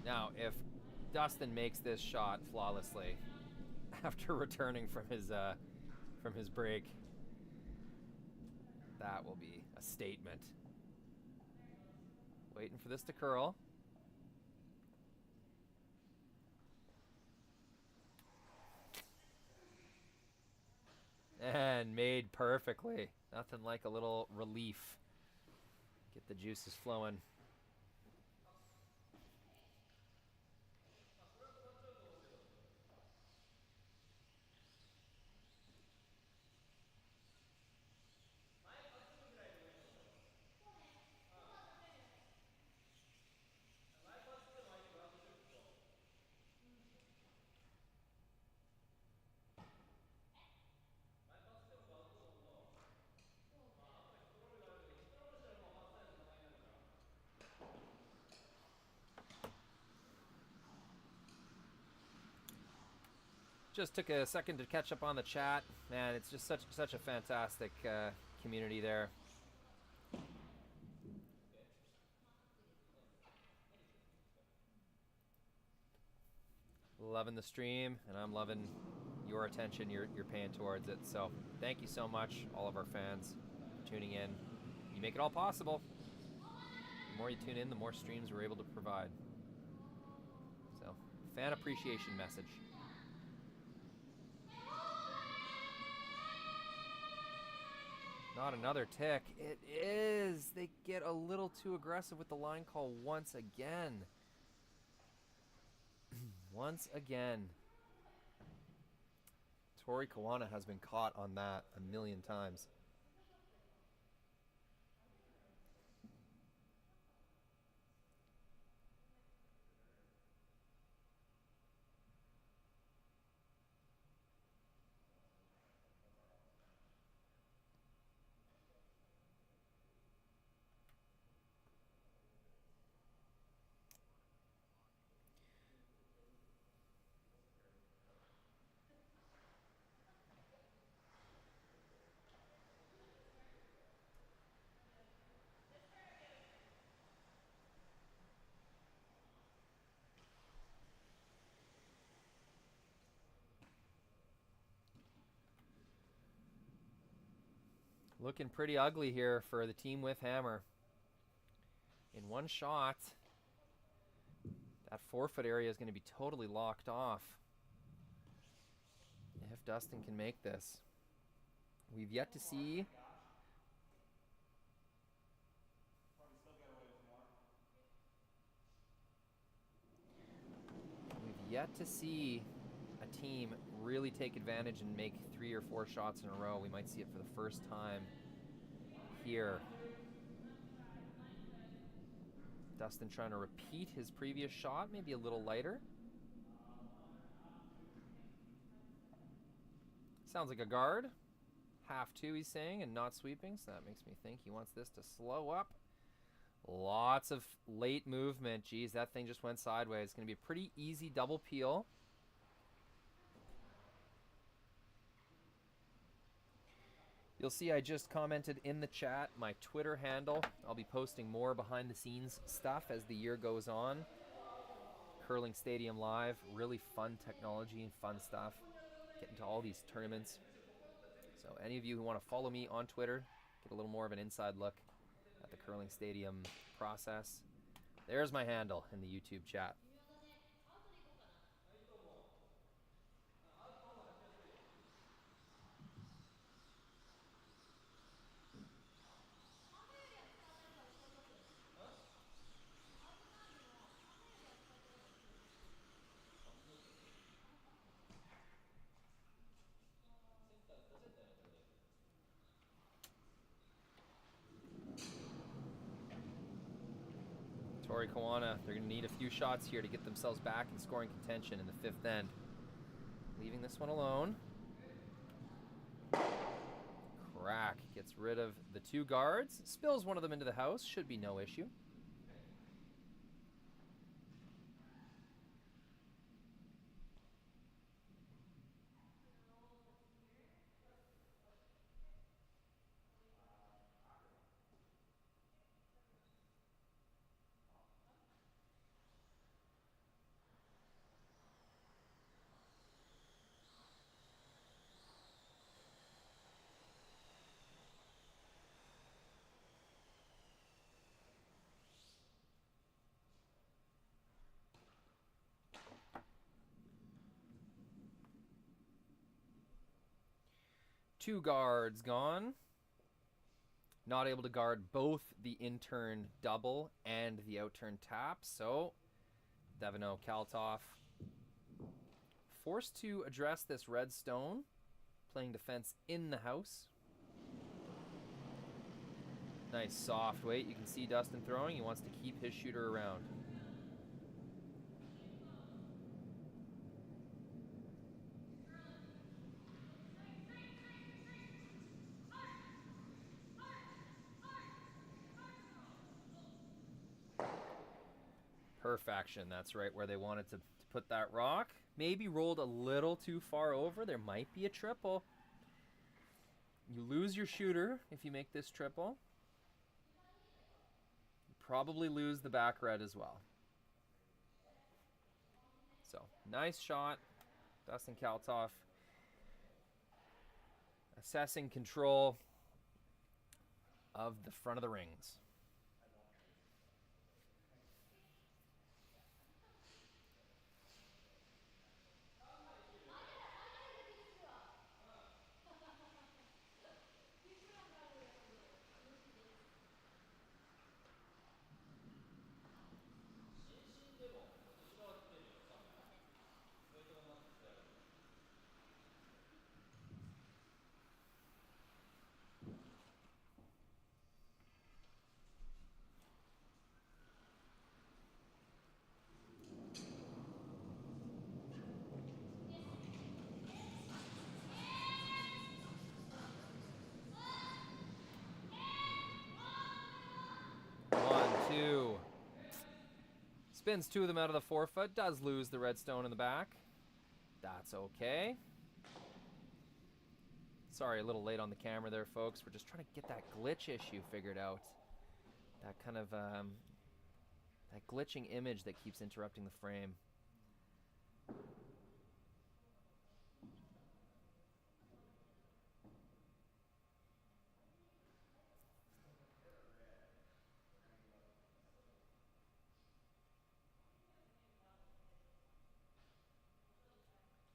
Now, if Dustin makes this shot flawlessly after returning from his break, that will be a statement. Waiting for this to curl. And made perfectly. Nothing like a little relief. Get the juices flowing. Just took a second to catch up on the chat. Man, it's just such a fantastic community there. Loving the stream, and I'm loving your attention you're paying towards it. So thank you so much, all of our fans, for tuning in. You make it all possible. The more you tune in, the more streams we're able to provide. So, fan appreciation message. Not another tick. It is. They get a little too aggressive with the line call once again. Once again. Tori Koana has been caught on that a million times. Looking pretty ugly here for the team with hammer. In one shot, that forefoot area is going to be totally locked off. If Dustin can make this. We've yet to see... We've yet to see a team really take advantage and make 3 or 4 shots in a row. We might see it for the first time here. Dustin trying to repeat his previous shot, maybe a little lighter. Sounds like a guard. Half 2 he's saying, and not sweeping, so that makes me think he wants this to slow up. Lots of late movement. Geez, that thing just went sideways. It's going to be a pretty easy double peel. You'll see I just commented in the chat my Twitter handle. I'll be posting more behind the scenes stuff as the year goes on. Curling Stadium Live, really fun technology and fun stuff. Get into all these tournaments. So any of you who want to follow me on Twitter, get a little more of an inside look at the curling stadium process. There's my handle in the YouTube chat. Tori, Koana, they're going to need a few shots here to get themselves back in scoring contention in the fifth end. Leaving this one alone. Crack gets rid of the two guards. Spills one of them into the house. Should be no issue. Two guards gone. Not able to guard both the in-turn double and the out-turn tap, so Thevenot, Kalthoff forced to address this red stone, playing defense in the house. Nice soft weight. You can see Dustin throwing. He wants to keep his shooter around. Perfection, that's right where they wanted to put that rock. Maybe rolled a little too far over. There might be a triple. You lose your shooter if you make this triple. You probably lose the back red as well. So, nice shot. Dustin Kalthoff assessing control of the front of the rings. Spins two of them out of the forefoot. Does lose the red stone in the back. That's okay. Sorry, a little late on the camera there, folks. We're just trying to get that glitch issue figured out. That kind of, that glitching image that keeps interrupting the frame.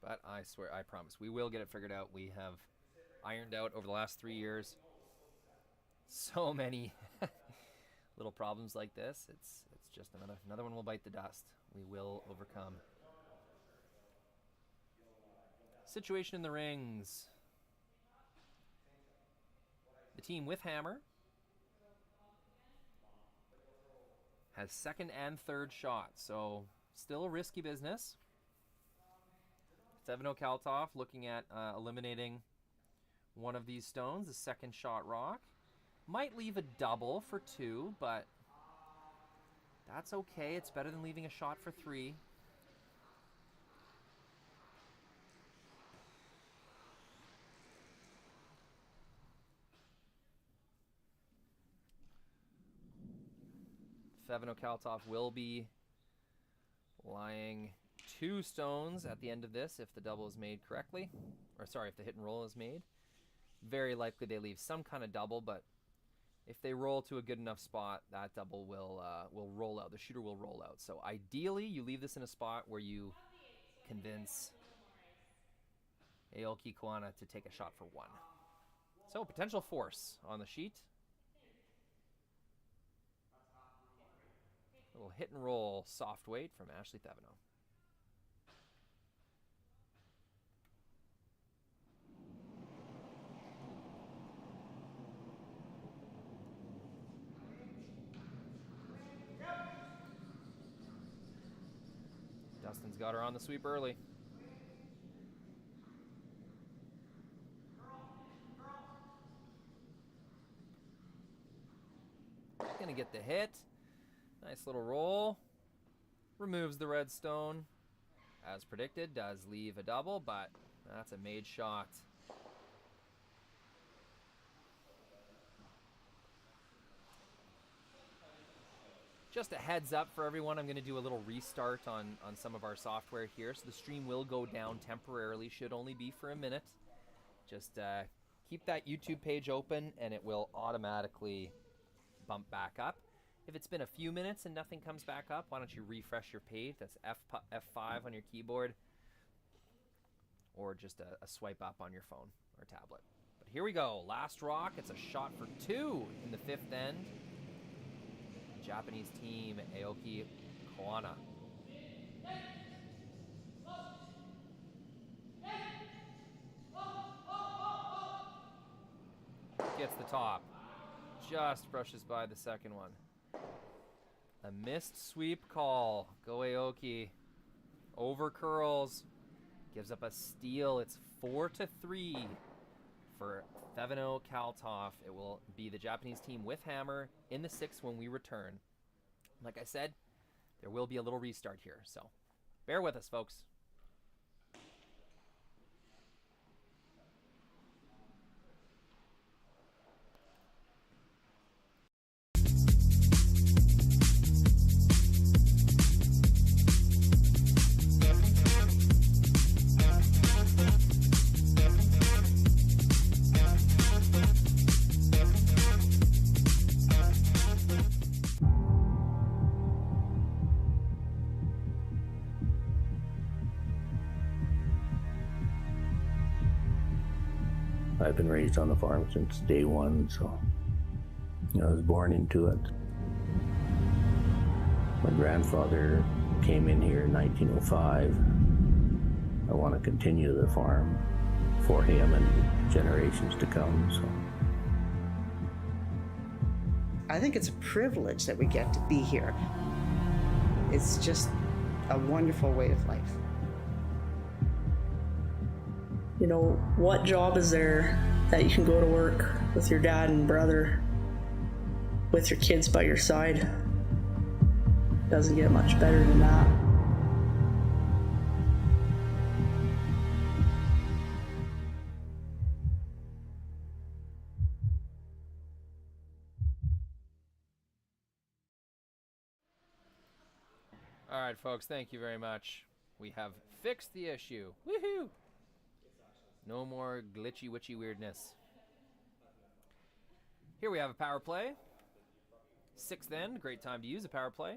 But I swear, I promise, we will get it figured out. We have ironed out over the last 3 years so many little problems like this. It's just another one will bite the dust. We will overcome. Situation in the rings. The team with hammer has second and third shots, so still a risky business. Thevenot Kalthoff looking at eliminating one of these stones, the second shot rock. Might leave a double for 2, but that's okay. It's better than leaving a shot for 3. Thevenot Kalthoff will be lying 2 stones at the end of this if the double is made correctly. Or sorry, if the hit and roll is made. Very likely they leave some kind of double, but If they roll to a good enough spot, that double will roll out. The shooter will roll out. So ideally, you leave this in a spot where you convince Aoki Koana to take a shot for 1. So potential force on the sheet. A little hit and roll soft weight from Ashley Thevenot. Dustin's got her on the sweep early. Gonna get the hit. Nice little roll. Removes the red stone. As predicted, does leave a double, but that's a made shot. Just a heads up for everyone, I'm going to do a little restart on some of our software here. So the stream will go down temporarily, should only be for a minute. Just keep that YouTube page open and it will automatically bump back up. If it's been a few minutes and nothing comes back up, why don't you refresh your page? That's F5 on your keyboard, or just a swipe up on your phone or tablet. But here we go, last rock. It's a shot for 2 in the 5th end. Japanese team, Aoki Koana. Gets the top. Just brushes by the second one. A missed sweep call. Go Aoki. Over curls. Gives up a steal. It's 4-3 for Thevenot Kalthoff. It will be the Japanese team with hammer in the 6th when we return. Like I said, there will be a little restart here, so bear with us, folks. I've been raised on the farm since day one, so I was born into it. My grandfather came in here in 1905. I want to continue the farm for him and generations to come. So I think it's a privilege that we get to be here. It's just a wonderful way of life. You know, what job is there that you can go to work with your dad and brother, with your kids by your side? Doesn't get much better than that. All right, folks, thank you very much. We have fixed the issue. Woohoo! No more glitchy witchy weirdness. Here we have a power play. 6th end, great time to use a power play.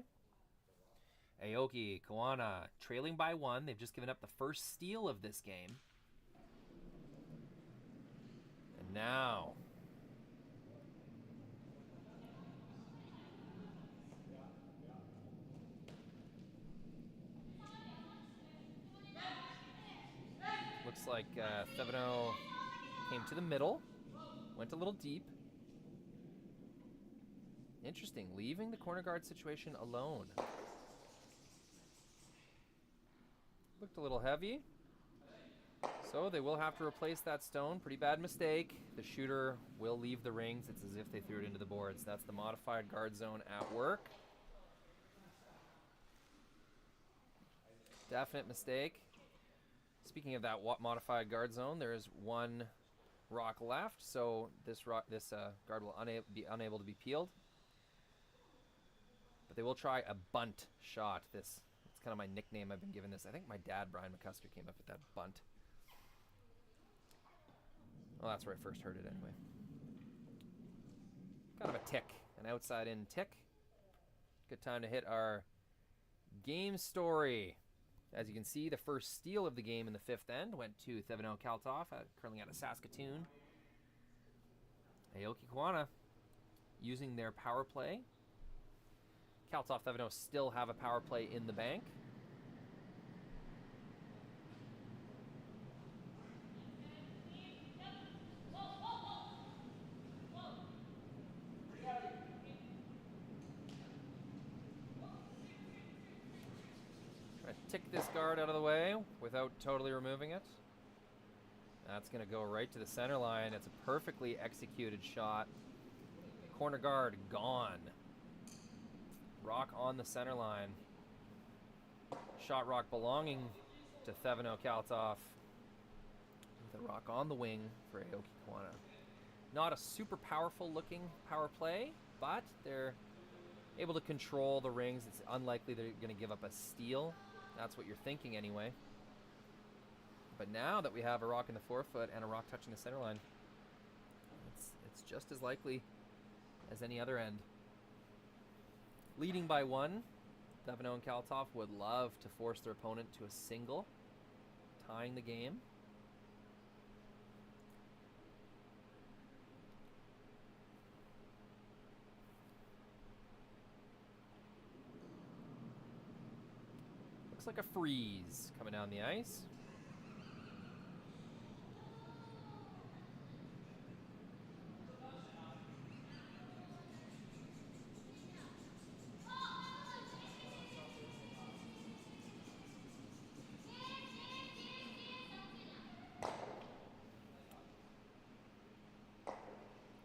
Aoki, Koana, trailing by 1. They've just given up the first steal of this game. And now looks like Thevenot came to the middle, went a little deep. Interesting, leaving the corner guard situation alone. Looked a little heavy, so they will have to replace that stone. Pretty bad mistake. The shooter will leave the rings. It's as if they threw it into the boards. That's the modified guard zone at work. Definite mistake. Speaking of that modified guard zone, there is 1 rock left, so this guard will be unable to be peeled. But they will try a bunt shot. It's kind of my nickname I've been given this. I think my dad, Brian McCusker, came up with that bunt. Well, that's where I first heard it anyway. Kind of a tick, an outside-in tick. Good time to hit our game story. As you can see, the first steal of the game in the 5th end went to Thevenot Kalthoff, currently out of Saskatoon. Aoki Koana using their power play. Kalthoff Thevenot still have a power play in the bank. Try to tick this guard out of the way without totally removing it. That's going to go right to the center line. It's a perfectly executed shot. Corner guard gone. Rock on the center line. Shot rock belonging to Thevenot Kalthoff. With a rock on the wing for Aoki Koana. Not a super powerful looking power play, but they're able to control the rings. It's unlikely they're going to give up a steal. That's what you're thinking anyway. But now that we have a rock in the forefoot and a rock touching the center line, it's just as likely as any other end. Leading by 1, Thevenot and Kalthoff would love to force their opponent to a single, tying the game. Looks like a freeze coming down the ice.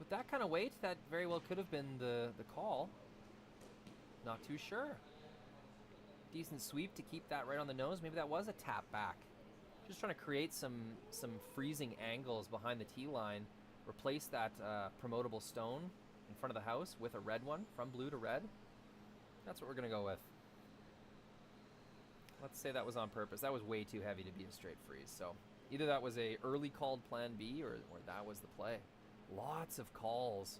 That kind of weight, that very well could have been the call. Not too sure. Decent sweep to keep that right on the nose. Maybe that was a tap back. Just trying to create some freezing angles behind the tee line. Replace that promotable stone in front of the house with a red one, from blue to red. That's what we're going to go with. Let's say that was on purpose. That was way too heavy to be a straight freeze. So either that was a early called plan B or that was the play. Lots of calls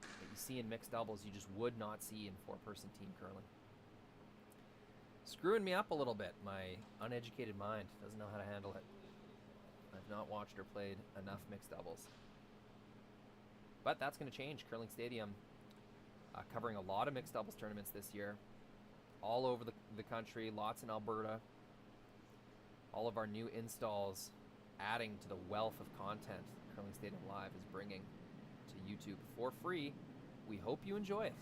that you see in mixed doubles you just would not see in 4-person team curling. Screwing me up a little bit. My uneducated mind doesn't know how to handle it. I've not watched or played enough mixed doubles. But that's going to change. Curling Stadium covering a lot of mixed doubles tournaments this year. All over the country. Lots in Alberta. All of our new installs adding to the wealth of content Curling Stadium Live is bringing to YouTube for free. We hope you enjoy it.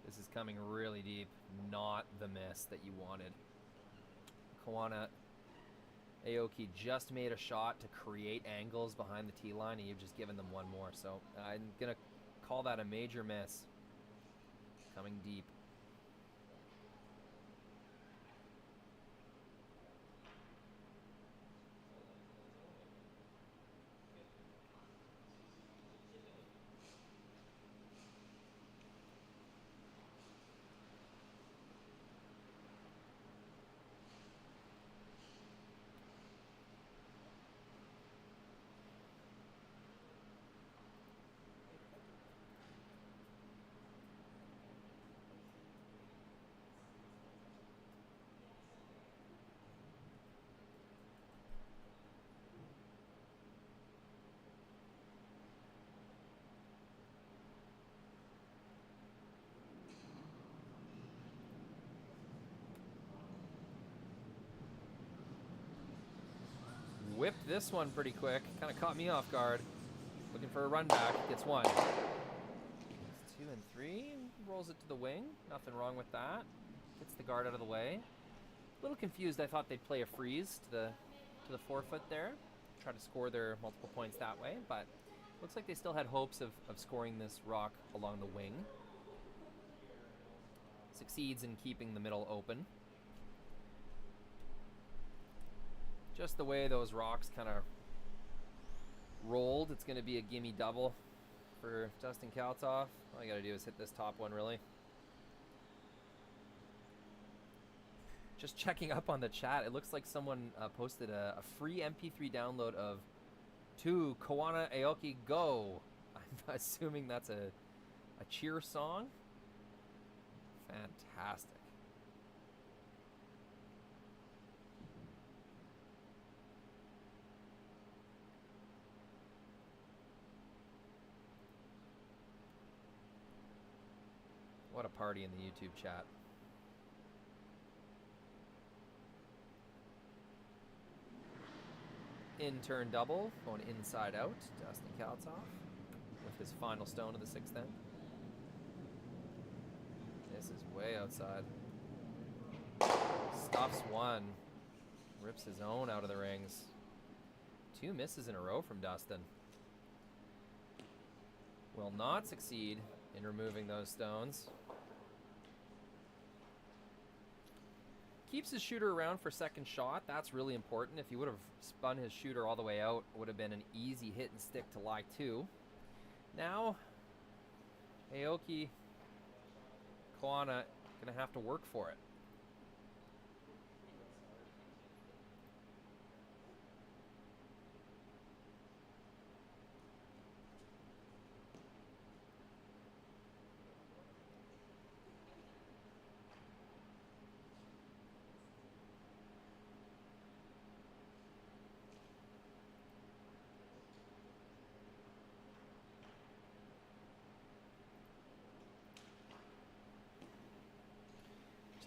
This is coming really deep. Not the miss that you wanted. Koana, Aoki just made a shot to create angles behind the tee line, and you've just given them one more. So I'm going to call that a major miss. Coming deep. Whipped this one pretty quick. Kind of caught me off guard. Looking for a run back. Gets one. It's 2 and 3. Rolls it to the wing. Nothing wrong with that. Gets the guard out of the way. A little confused. I thought they'd play a freeze to the forefoot there. Try to score their multiple points that way. But looks like they still had hopes of scoring this rock along the wing. Succeeds in keeping the middle open. Just the way those rocks kind of rolled, it's going to be a gimme double for Dustin Kalthoff. All you got to do is hit this top one, really. Just checking up on the chat, it looks like someone posted a free MP3 download of To Koana Aoki Go. I'm assuming that's a cheer song. Fantastic. What a party in the YouTube chat. In turn double, going inside out, Dustin Kalthoff with his final stone of the 6th end. This is way outside. Stuffs one. Rips his own out of the rings. 2 misses in a row from Dustin. Will not succeed in removing those stones. Keeps his shooter around for second shot. That's really important. If he would have spun his shooter all the way out, it would have been an easy hit and stick to lie 2. Now, Aoki, Koana gonna have to work for it.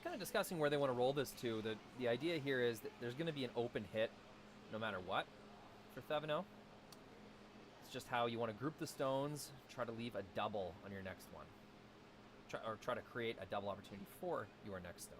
Kind of discussing where they want to roll this to. The idea here is that there's going to be an open hit no matter what for Thevenot. It's just how you want to group the stones, try to leave a double on your next one. Try to create a double opportunity for your next stone.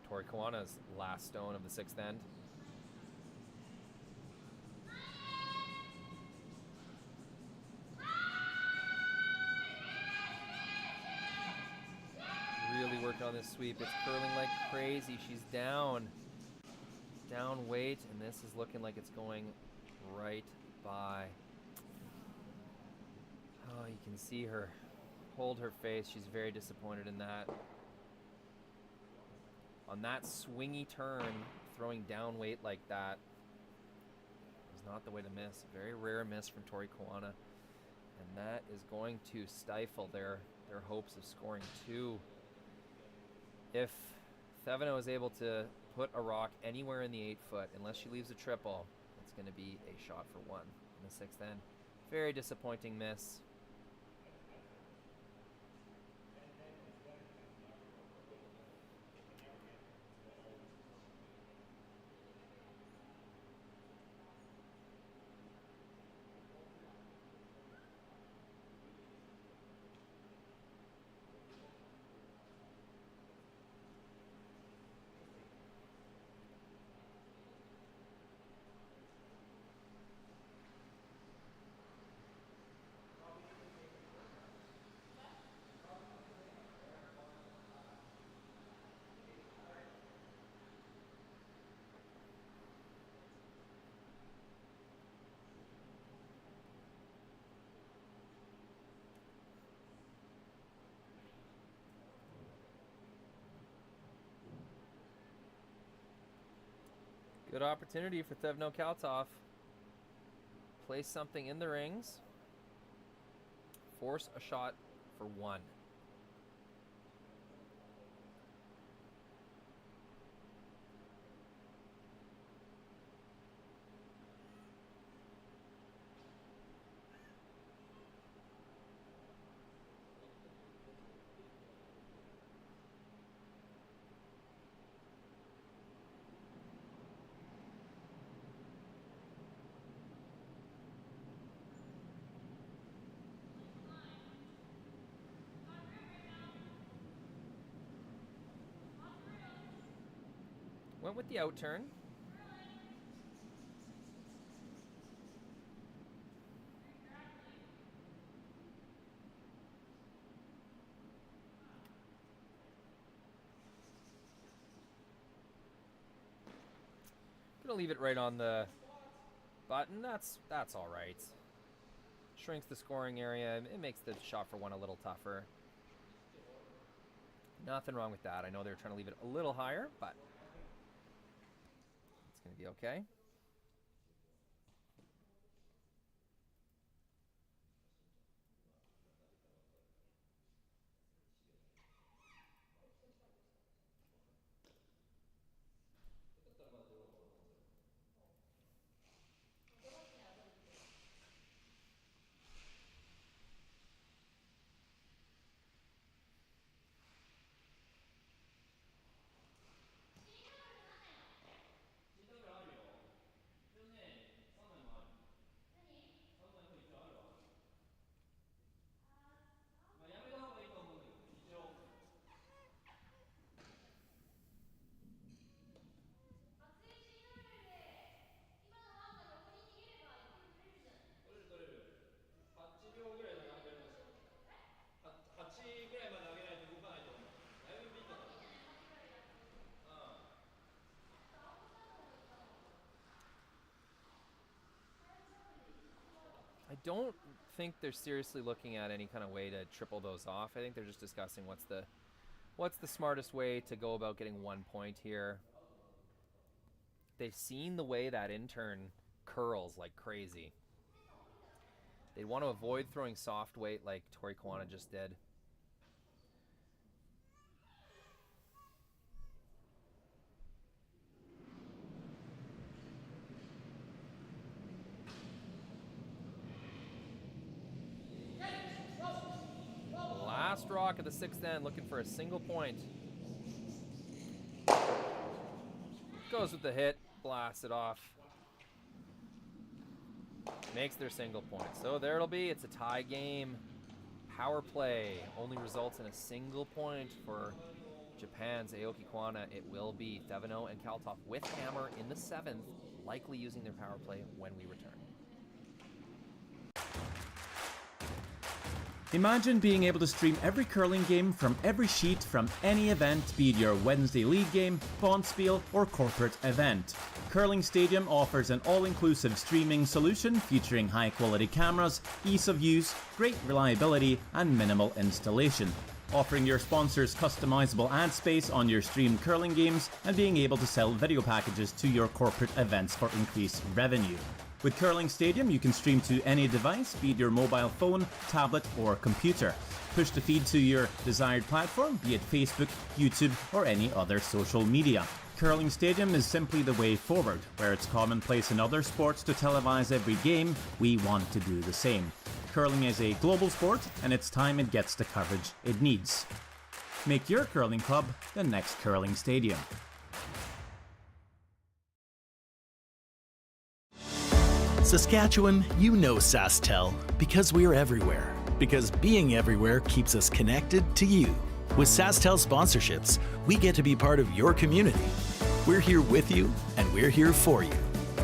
Tori Koana's last stone of the 6th end. Really working on this sweep. It's curling like crazy. She's down. Down weight, and this is looking like it's going right by. Oh, you can see her hold her face. She's very disappointed in that. On that swingy turn, throwing down weight like that is not the way to miss. Very rare miss from Tori Koana. And that is going to stifle their hopes of scoring 2. If Thevenot is able to put a rock anywhere in the 8-foot, unless she leaves a triple, it's going to be a shot for 1 in the 6th end. Very disappointing miss. Good opportunity for Thevenot Kalthoff. Place something in the rings. Force a shot for 1. went with the out turn. Gonna leave it right on the button. That's all right. Shrinks the scoring area. It makes the shot for one a little tougher. Nothing wrong with that. I know they're trying to leave it a little higher, but it's gonna be okay. I don't think they're seriously looking at any kind of way to triple those off. I think they're just discussing what's the smartest way to go about getting 1 point here. They've seen the way that intern curls like crazy. They want to avoid throwing soft weight like Tori Koana just did. Last rock of the sixth end, looking for a single point. Goes with the hit, blasts it off. Makes their single point. So there it'll be. It's a tie game. Power play only results in a single point for Japan's Aoki Koana. It will be Thevenot and Kalthoff with hammer in the seventh, likely using their power play when we return. Imagine being able to stream every curling game from every sheet from any event, be it your Wednesday league game, bonspiel, or corporate event. Curling Stadium offers an all-inclusive streaming solution featuring high-quality cameras, ease of use, great reliability, and minimal installation. Offering your sponsors customizable ad space on your streamed curling games and being able to sell video packages to your corporate events for increased revenue. With Curling Stadium, you can stream to any device, be it your mobile phone, tablet, or computer. Push the feed to your desired platform, be it Facebook, YouTube, or any other social media. Curling Stadium is simply the way forward. Where it's commonplace in other sports to televise every game, we want to do the same. Curling is a global sport, and it's time it gets the coverage it needs. Make your curling club the next Curling Stadium. Saskatchewan, you know SaskTel because we're everywhere. Because being everywhere keeps us connected to you. With SaskTel sponsorships, we get to be part of your community. We're here with you, and we're here for you.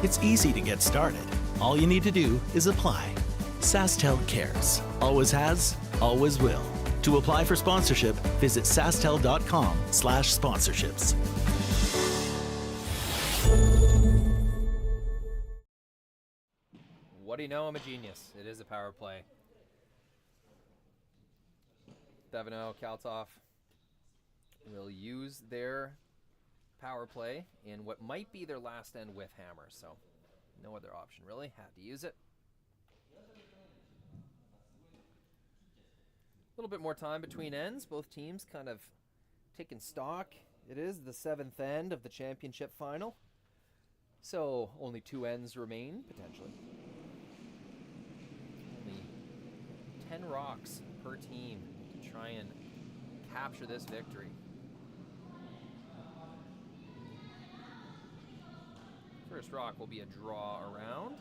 It's easy to get started. All you need to do is apply. SaskTel cares. Always has, always will. To apply for sponsorship, visit sastel.com/sponsorships. What do you know? I'm a genius. It is a power play. Thevenot, Kalthoff will use their power play in what might be their last end with hammer, so no other option really. Had to use it. A little bit more time between ends. Both teams kind of taking stock. It is the seventh end of the championship final, so only 2 ends remain potentially. Only 10 rocks per team to try and capture this victory. First rock will be a draw around.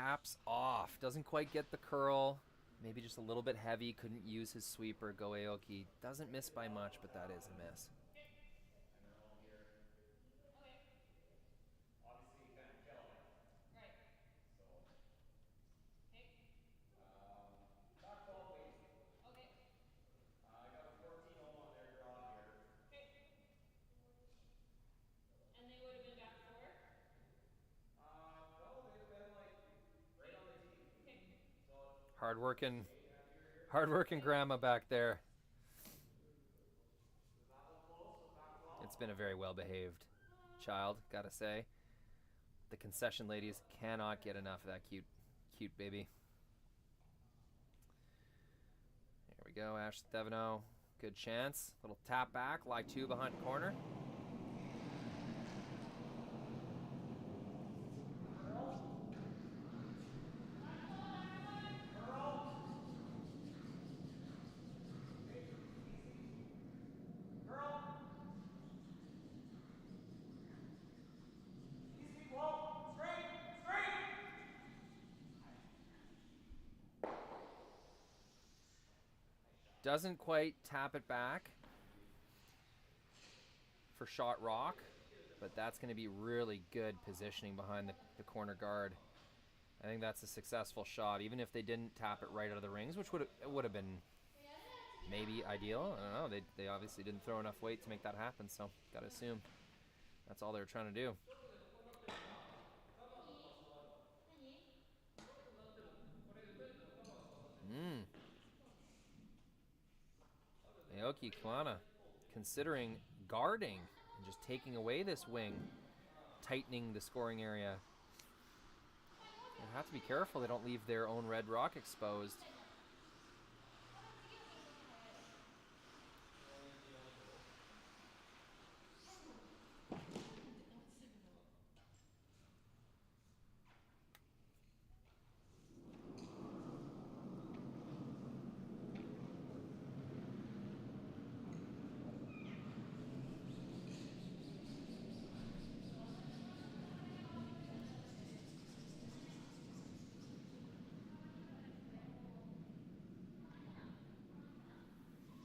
taps off. Doesn't quite get the curl. Maybe just a little bit heavy. Couldn't use his sweeper. Go Aoki. Doesn't miss by much, but that is a miss. Obviously, you can't kill him. Right. So. Okay. Back 12, please. Okay. I got a 14 ohm on their draw here. Okay. And they would have been back 4? No, they'd have been like right on the tee. Okay. So. Hard-working grandma back there. It's been a very well-behaved child, gotta say. The concession ladies cannot get enough of that cute baby. There we go, Ash Thevenot. Good chance. Little tap back, lie 2 behind the corner. Doesn't quite tap it back for shot rock, but that's going to be really good positioning behind the corner guard. I think that's a successful shot, even if they didn't tap it right out of the rings, which would have been maybe ideal. I don't know. They obviously didn't throw enough weight to make that happen, so got to assume that's all they were trying to do. Aoki Koana considering guarding and just taking away this wing, tightening the scoring area. They have to be careful they don't leave their own red rock exposed.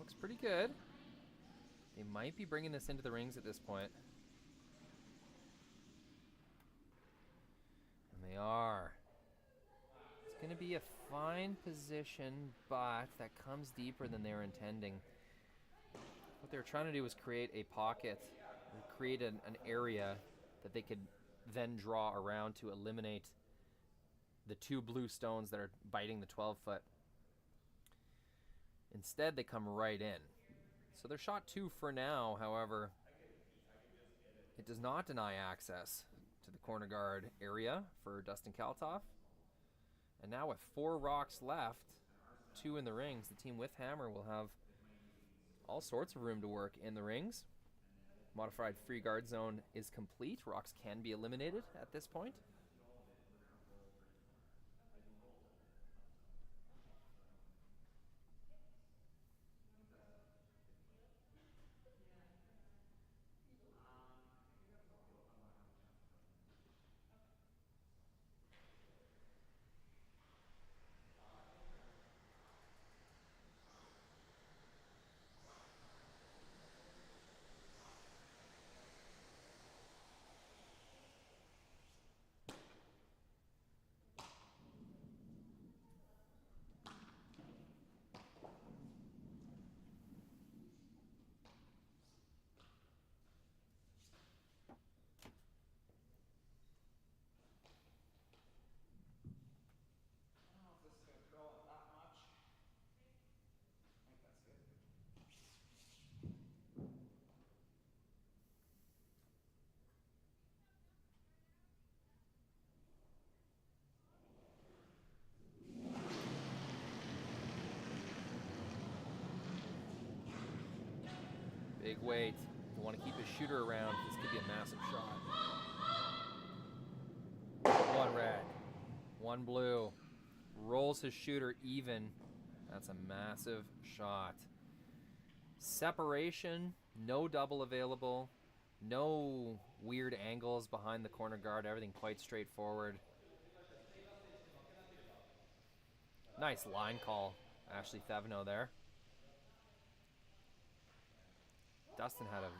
Looks pretty good. They might be bringing this into the rings at this point. And they are. It's going to be a fine position, but that comes deeper than they were intending. What they were trying to do was create a pocket, create an area that they could then draw around to eliminate the 2 blue stones that are biting the 12-foot. Instead, they come right in. So they're shot 2 for now, however, it does not deny access to the corner guard area for Dustin Kalthoff. And now with 4 rocks left, 2 in the rings, the team with hammer will have all sorts of room to work in the rings. Modified free guard zone is complete. Rocks can be eliminated at this point. Big weight. You want to keep his shooter around. This could be a massive shot. 1 red, 1 blue. Rolls his shooter even. That's a massive shot. Separation, no double available. No weird angles behind the corner guard. Everything quite straightforward. Nice line call, Ashley Thevenot there. Dustin had a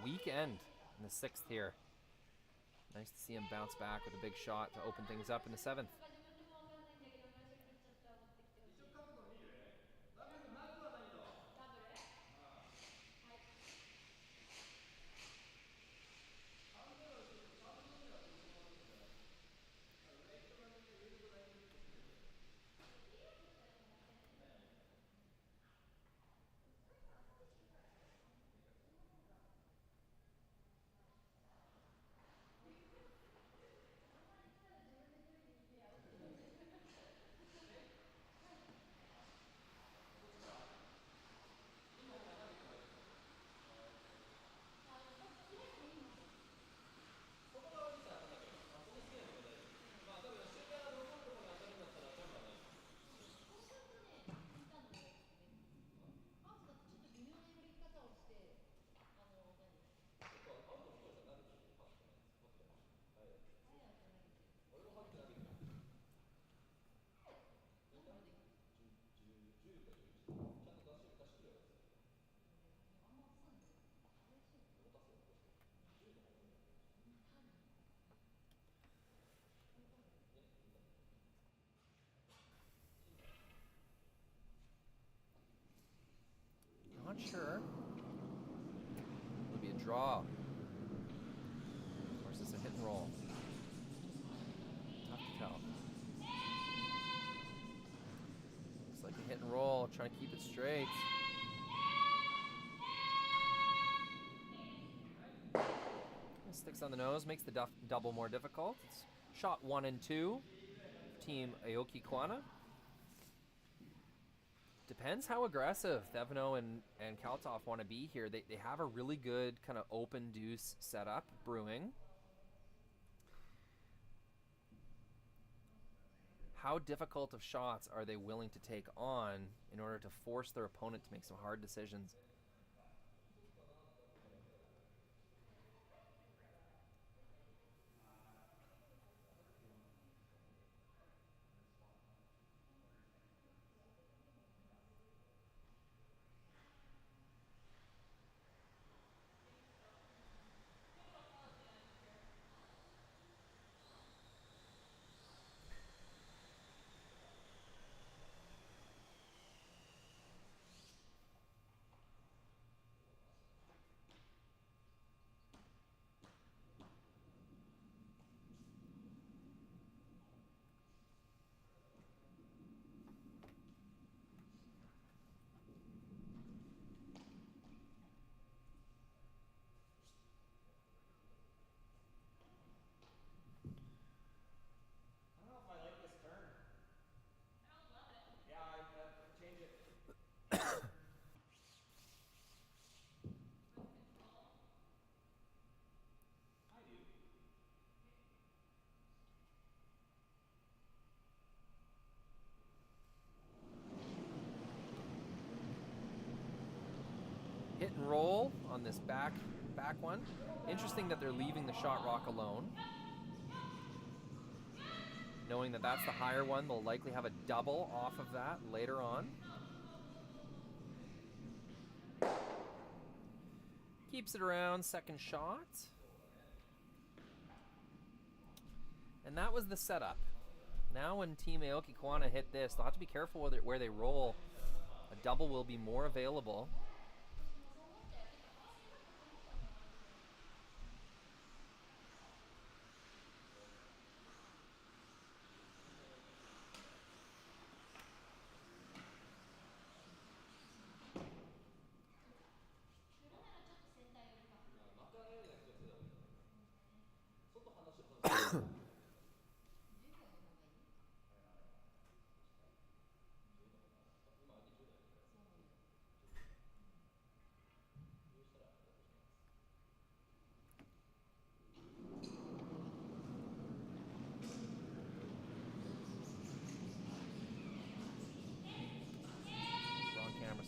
weekend in the 6th here. Nice to see him bounce back with a big shot to open things up in the 7th. Not sure. It'll be a draw. Or is this a hit and roll? Tough to tell. Looks like a hit and roll, trying to keep it straight. Sticks on the nose, makes the double more difficult. It's shot 1 and 2. Team Aoki Koana. Depends how aggressive Thevenot and Kalthoff want to be here. They have a really good kind of open deuce setup brewing. How difficult of shots are they willing to take on in order to force their opponent to make some hard decisions? Hit and roll on this back one. Interesting that they're leaving the shot rock alone. Knowing that that's the higher one, they'll likely have a double off of that later on. Keeps it around, second shot. And that was the setup. Now when Team Aoki Koana hit this, they'll have to be careful where they roll. A double will be more available.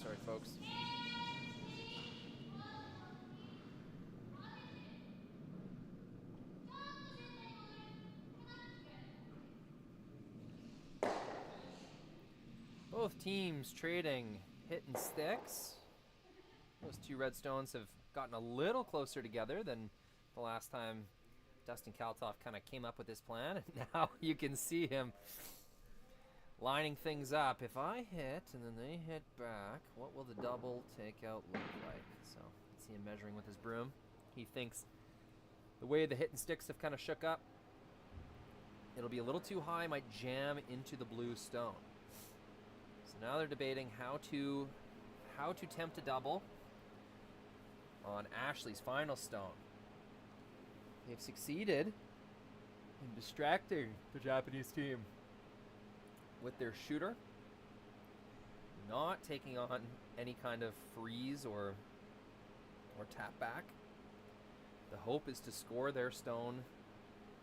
Sorry, folks. Both teams trading hit and sticks. Those two red stones have gotten a little closer together than the last time Dustin Kalthoff kind of came up with this plan. And now you can see him lining things up. If I hit and then they hit back, what will the double takeout look like? So, see him measuring with his broom. He thinks the way the hit and sticks have kind of shook up, it'll be a little too high, might jam into the blue stone. So now they're debating how to tempt a double on Ashley's final stone. They've succeeded in distracting the Japanese team with their shooter, not taking on any kind of freeze or tap back. The hope is to score their stone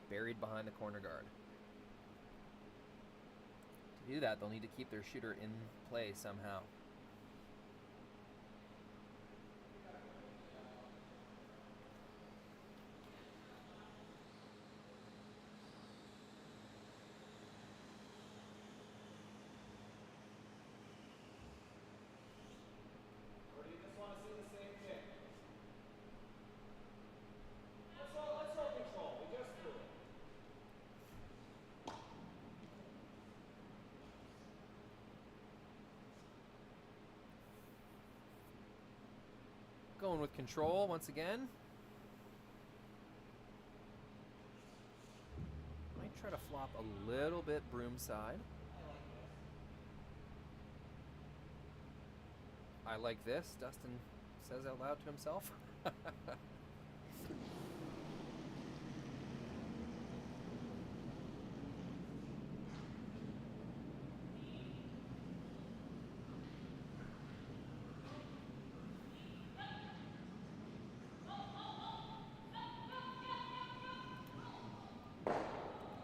buried behind the corner guard. To do that, they'll need to keep their shooter in play somehow. Or do you just want to see the same thing? Let's roll control. We just threw it. Going with control once again. Might try to flop a little bit broom side. I like this, Dustin says out loud to himself.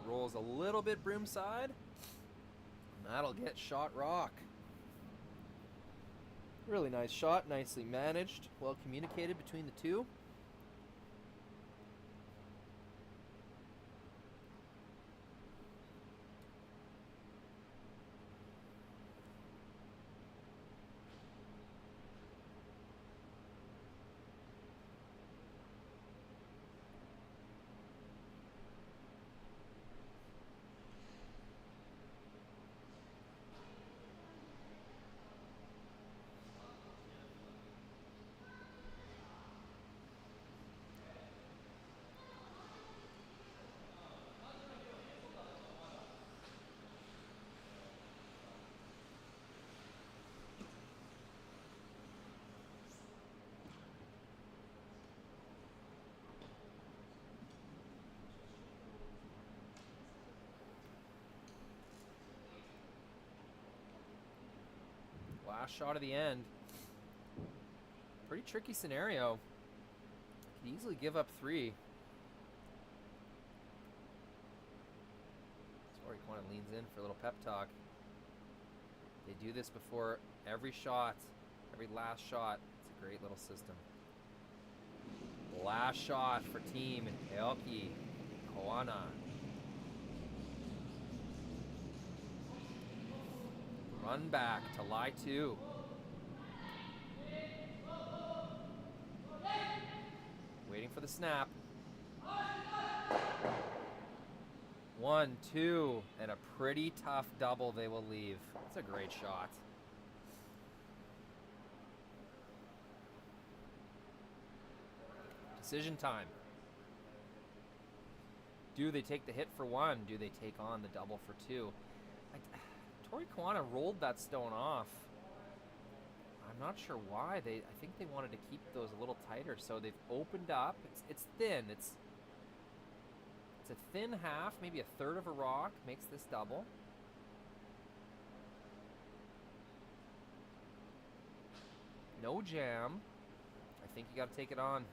Rolls a little bit broom side. And that'll get shot rock. Really nice shot, nicely managed, well communicated between the two. Last shot of the end. Pretty tricky scenario. Could easily give up 3. Tori Koana leans in for a little pep talk. They do this before every shot, every last shot. It's a great little system. Last shot for team Aoki, Koana. Run back to lie 2. Waiting for the snap. 1, 2, and a pretty tough double they will leave. That's a great shot. Decision time. Do they take the hit for 1? Do they take on the double for 2? Tori Koana rolled that stone off. I'm not sure why. I think they wanted to keep those a little tighter, so they've opened up. It's thin. It's a thin half, maybe a third of a rock makes this double. No jam. I think you got to take it on.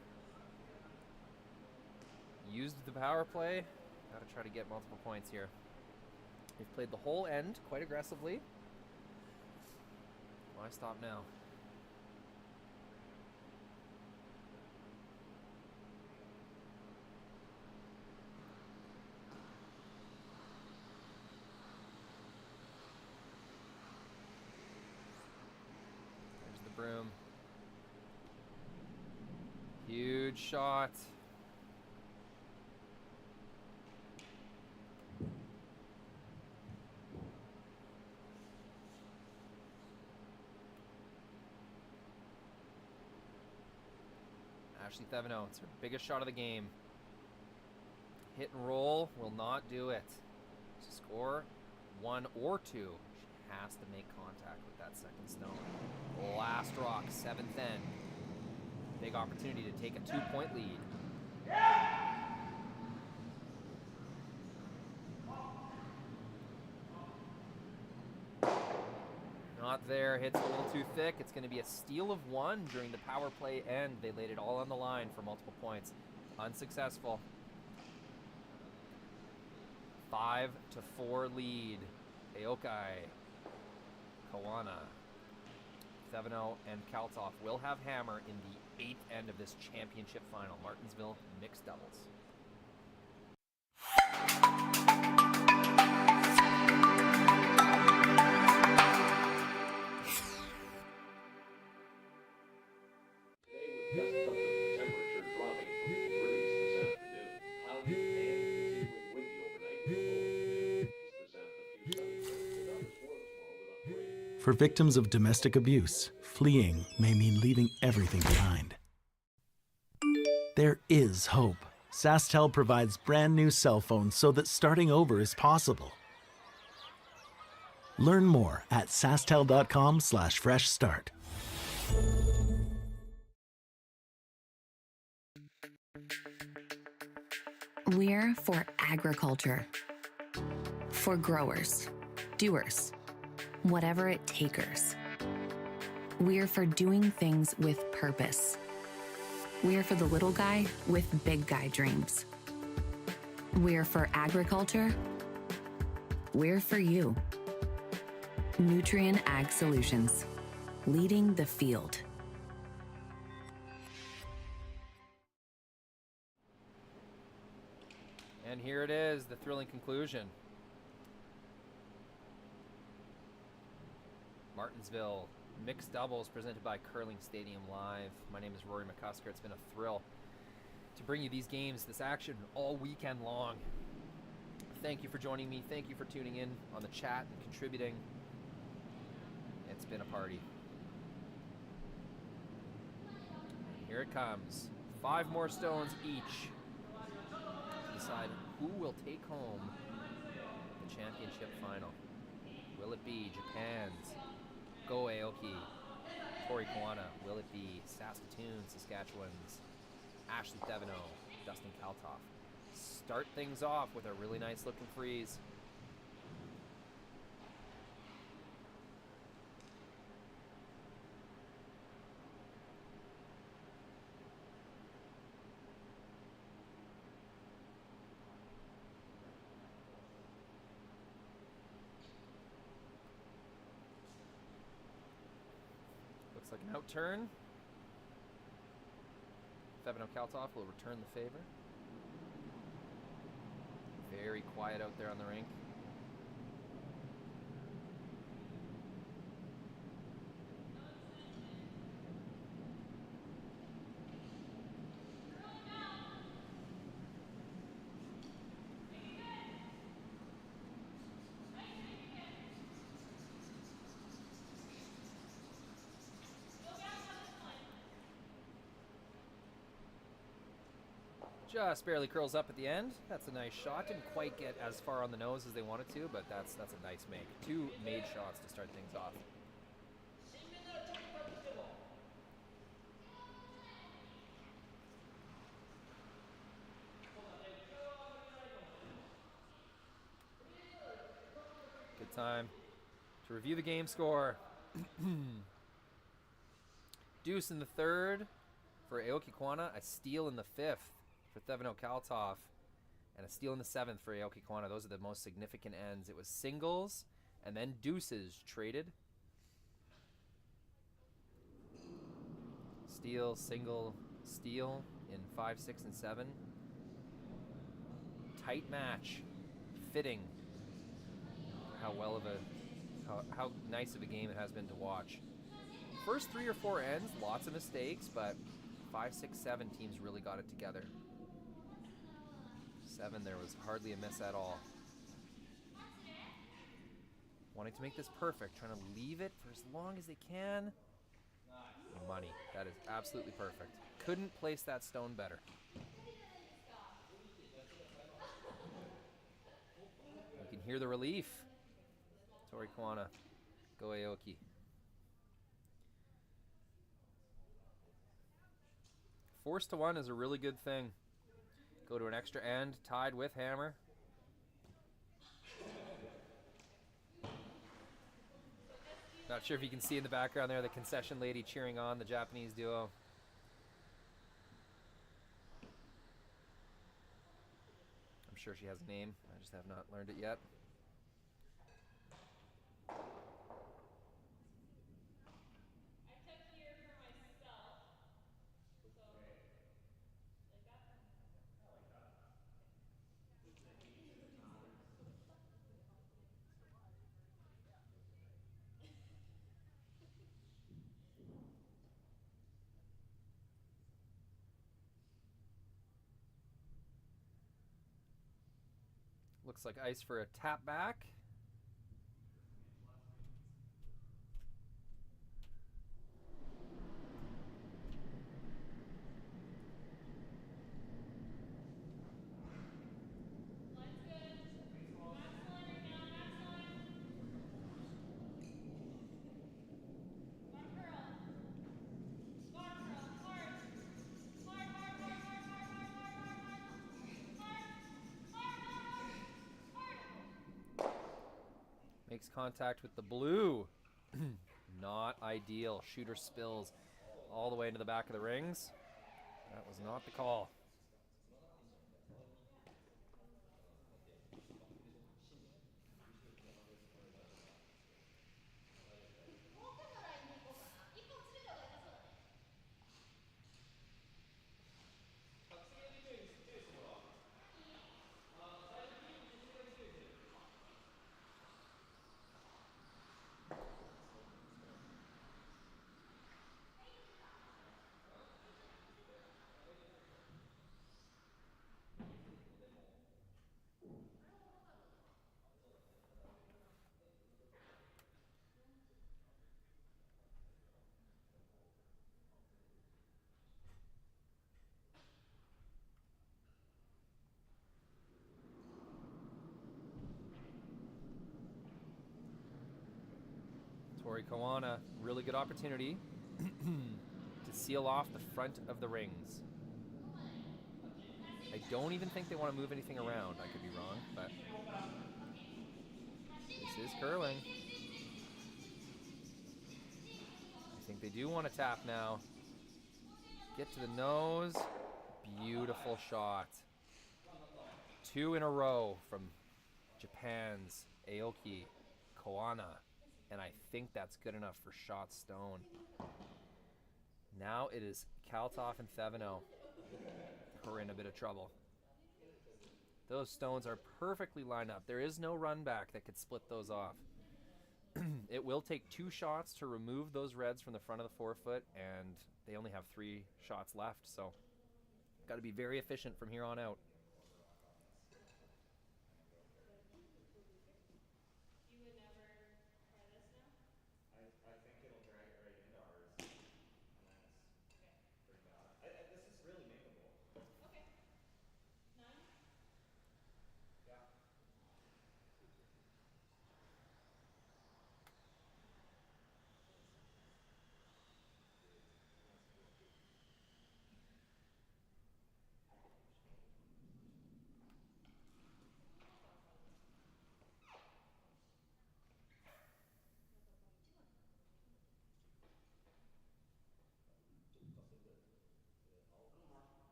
Used the power play. Got to try to get multiple points here. They've played the whole end quite aggressively. Why stop now? room. Huge shot. Ashley Thevenot, it's her biggest shot of the game. Hit and roll will not do it. To score 1 or 2, she has to make contact with that second stone. Last rock, 7th end. Big opportunity to take a 2-point lead. Not there, hits a little too thick. It's going to be a steal of 1 during the power play end. They laid it all on the line for multiple points. Unsuccessful. 5-4 lead. Aoki, Koana, Thevenot, and Kalthoff will have hammer in the 8th end of this championship final. Martensville mixed doubles. For victims of domestic abuse, fleeing may mean leaving everything behind. There is hope. SaskTel provides brand new cell phones so that starting over is possible. Learn more at sasktel.com/fresh start. We're for agriculture, for growers, doers, whatever it takers. We're for doing things with purpose. We're for the little guy with big guy dreams. We're for agriculture. We're for you. Nutrien Ag Solutions, leading the field. And here it is, the thrilling conclusion. Martensville mixed doubles presented by Curling Stadium Live. My name is Rory McCusker. It's been a thrill to bring you these games, this action all weekend long. Thank you for joining me. Thank you for tuning in on the chat and contributing. It's been a party. Here it comes. 5 more stones each to decide who will take home the championship final. Will it be Japan's Go Aoki, Tori Koana? Will it be Saskatoon, Saskatchewan's Ashley Thevenot, Dustin Kalthoff? Start things off with a really nice looking freeze. Looks like an outturn. Thevenot Kalthoff will return the favor. Very quiet out there on the rink. Just barely curls up at the end. That's a nice shot. Didn't quite get as far on the nose as they wanted to, but that's a nice make. 2 made shots to start things off. Good time to review the game score. Deuce in the 3rd for Aoki Koana, a steal in the 5th for Thevenot Kalthoff, and a steal in the 7th for Aoki Koana. Those are the most significant ends. It was singles and then deuces traded. Steal, single, steal in 5, 6, and 7. Tight match, fitting. How nice of a game it has been to watch. First 3 or 4 ends, lots of mistakes, but 5, 6, 7 teams really got it together. 7, there was hardly a miss at all. Wanting to make this perfect, trying to leave it for as long as they can. Money. That is absolutely perfect. Couldn't place that stone better. You can hear the relief. Tori, Koana. Go Aoki. Forced to 1 is a really good thing. Go to an extra end, tied with hammer. Not sure if you can see in the background there the concession lady cheering on the Japanese duo. I'm sure she has a name. I just have not learned it yet. Looks like ice for a tap back. Makes contact with the blue. Not ideal. Shooter spills all the way into the back of the rings. That was not the call. Tori, Koana, really good opportunity to seal off the front of the rings. I don't even think they want to move anything around. I could be wrong, but this is curling. I think they do want to tap now. Get to the nose. Beautiful shot. 2 in a row from Japan's Aoki, Koana. And I think that's good enough for shot stone. Now it is Kalthoff and Thevenot who are in a bit of trouble. Those stones are perfectly lined up. There is no run back that could split those off. It will take 2 shots to remove those reds from the front of the forefoot, and they only have 3 shots left, so got to be very efficient from here on out. I think it'll drag it right into ours, and then it's pretty bad. This is really makeable. Okay. 9? Yeah.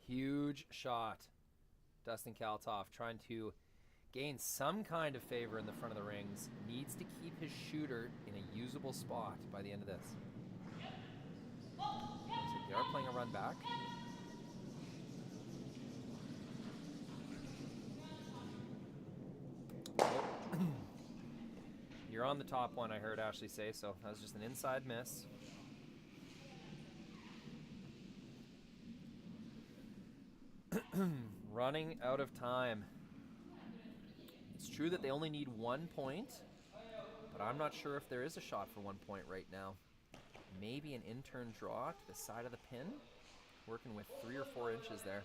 Huge shot. Dustin Kalthoff trying to gain some kind of favor in the front of the rings. Needs to keep his shooter in a usable spot by the end of this. So they are playing a run back. on the top one, I heard Ashley say, so that was just an inside miss. Running out of time. It's true that they only need 1 point, but I'm not sure if there is a shot for 1 point right now. Maybe an in-turn draw to the side of the pin. Working with 3 or 4 inches there.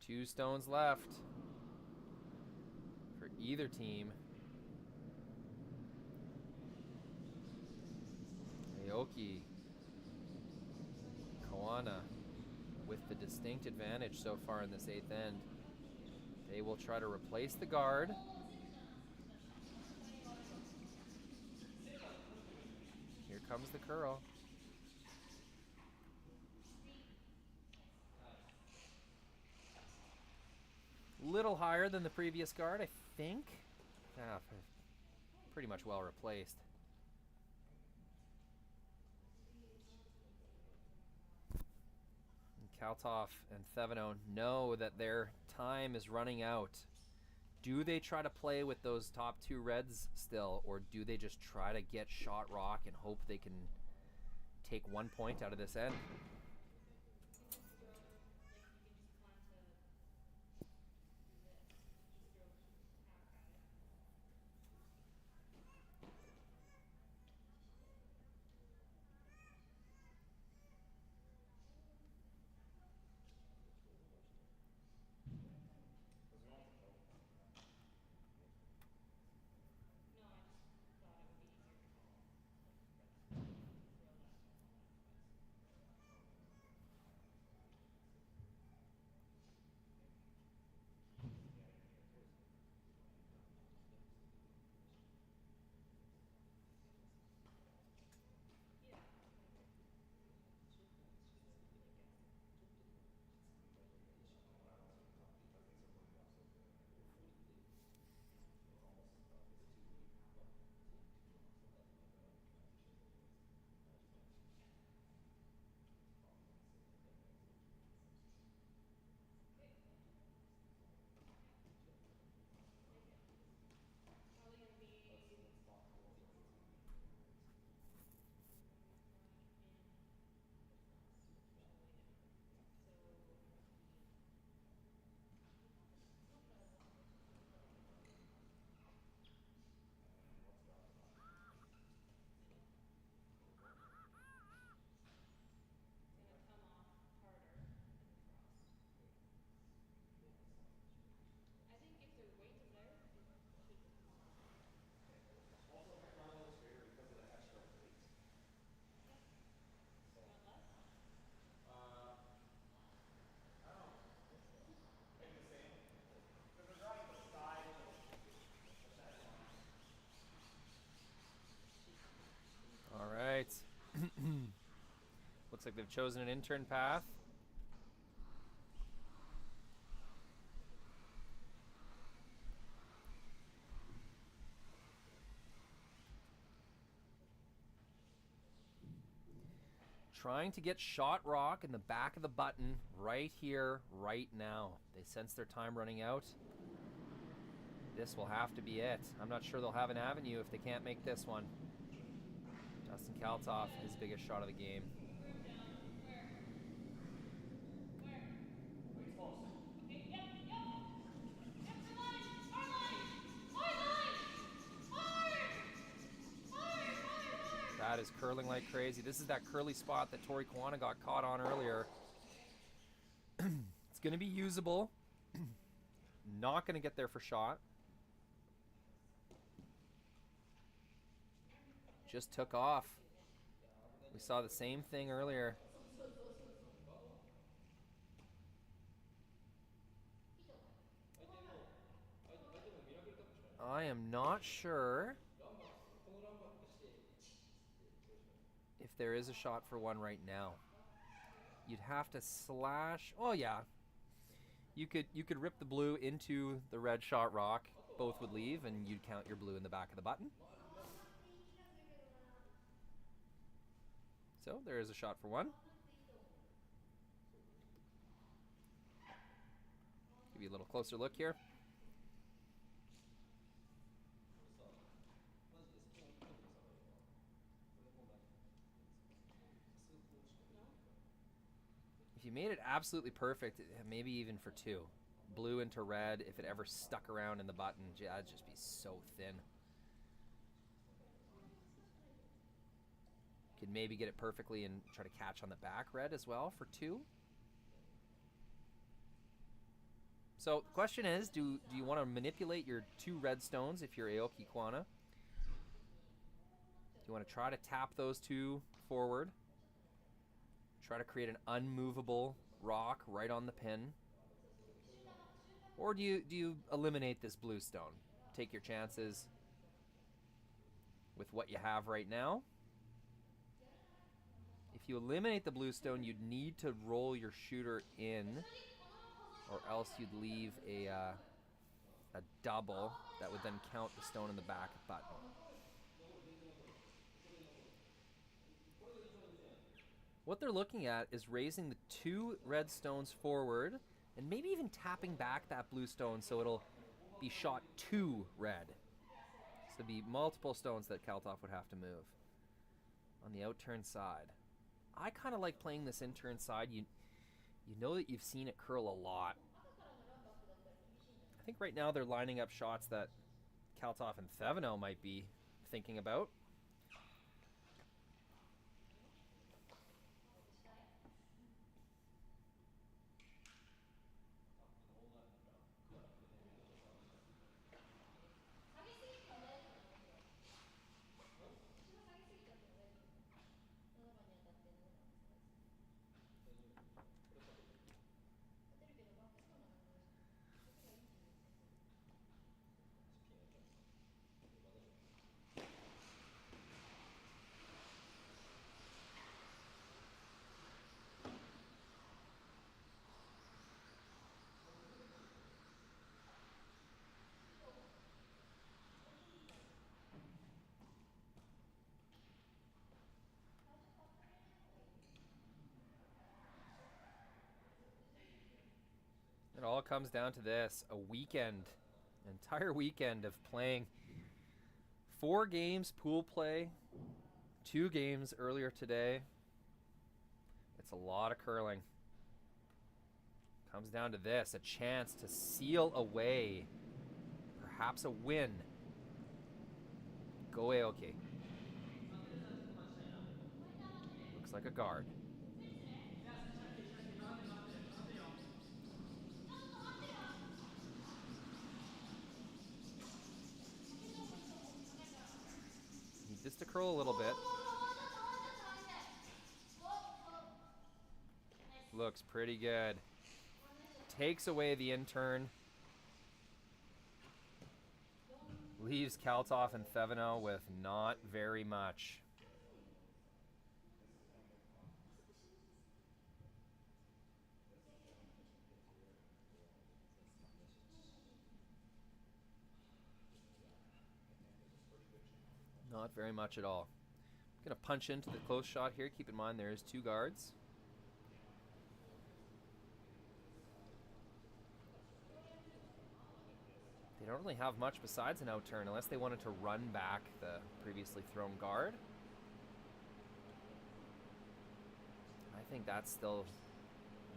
Two stones left for either team. Aoki, Koana with the distinct advantage so far in this 8th end. They will try to replace the guard. Here comes the curl. Little higher than the previous guard, I think. Ah, pretty much well replaced. And Kalthoff and Thevenot know that their time is running out. Do they try to play with those top 2 reds still, or do they just try to get shot rock and hope they can take 1 point out of this end? Looks like they've chosen an intern path. Trying to get shot rock in the back of the button right here, right now. They sense their time running out. This will have to be it. I'm not sure they'll have an avenue if they can't make this one. Dustin Kalthoff, his biggest shot of the game. That is curling like crazy. This is that curly spot that Tori Koana got caught on earlier. It's going to be usable. Not going to get there for shot. just took off. We saw the same thing earlier. I am not sure if there is a shot for one right now. You'd have to slash. Oh yeah, you could rip the blue into the red shot rock. Both would leave, and you'd count your blue in the back of the button. So there is a shot for one. Give you a little closer look here. If you made it absolutely perfect, maybe even for two. Blue into red, if it ever stuck around in the button, that'd just be so thin. Could maybe get it perfectly and try to catch on the back red as well for two. So the question is, do you want to manipulate your two red stones if you're Aoki Koana? Do you want to try to tap those two forward? Try to create an unmovable rock right on the pin? Or do you eliminate this blue stone? Take your chances with what you have right now. If you eliminate the blue stone, you'd need to roll your shooter in, or else you'd leave a double that would then count the stone in the back button. What they're looking at is raising the two red stones forward and maybe even tapping back that blue stone so it'll be shot two red. So there'd be multiple stones that Kalthoff would have to move on the out-turn side. I kind of like playing this in-turn side. You know that you've seen it curl a lot. I think right now they're lining up shots that Kalthoff and Thevenot might be thinking about. It all comes down to this, a weekend, an entire weekend of playing 4 games pool play, 2 games earlier today. It's a lot of curling. Comes down to this, a chance to seal away perhaps a win. Go Aoki. Looks like a guard. Just to curl a little bit. Looks pretty good. Takes away the in-turn. Leaves Kalthoff and Thevenot with not very much. Not very much at all. I'm going to punch into the close shot here. Keep in mind there is 2 guards. They don't really have much besides an out-turn unless they wanted to run back the previously thrown guard. I think that's still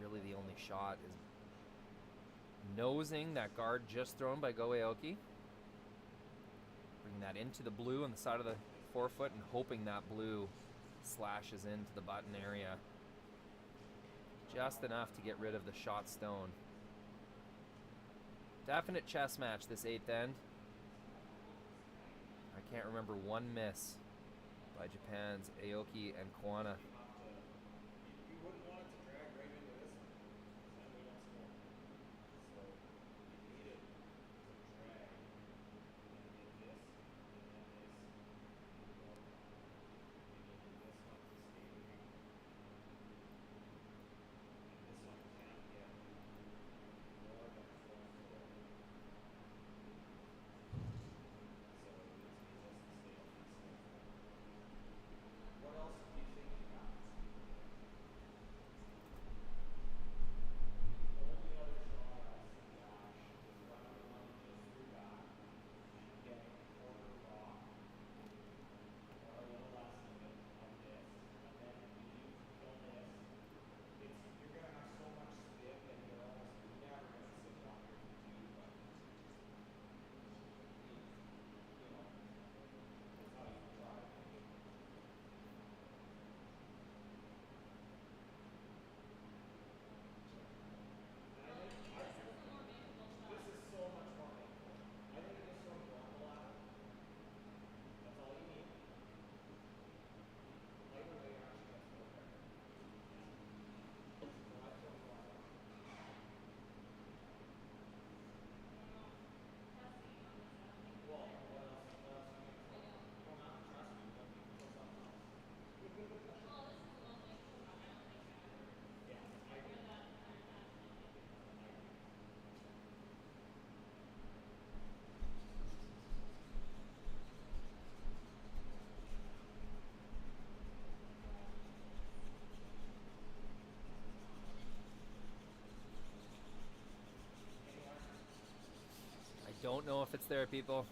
really the only shot, is nosing that guard just thrown by Go Aoki. Bring that into the blue on the side of the forefoot and hoping that blue slashes into the button area. Just enough to get rid of the shot stone. Definite chess match this 8th end. I can't remember one miss by Japan's Aoki and Koana. You wouldn't want it to drag right into this one, then we don't score. So you need it to drag, and then get this, and then this, and then this one to stay with you. And this one can't get more than 4 4. So it needs to stay at least 4 4. What else do you think you got? The only other shot I see Josh is running the money just through back and getting a quarter rock or a little less of it on this. And then when you kill this, you're gonna have so much stick and you're never gonna sit down here for 2, but you know, that's how you try it. This is so much more painful. I think just throw grumble at it. That's all you need. Lighter weight actually gets more better. So I throw grumble. Well, what else? Well, not trust me, but you can put something else. Yeah, I agree. I don't know if it's there, people.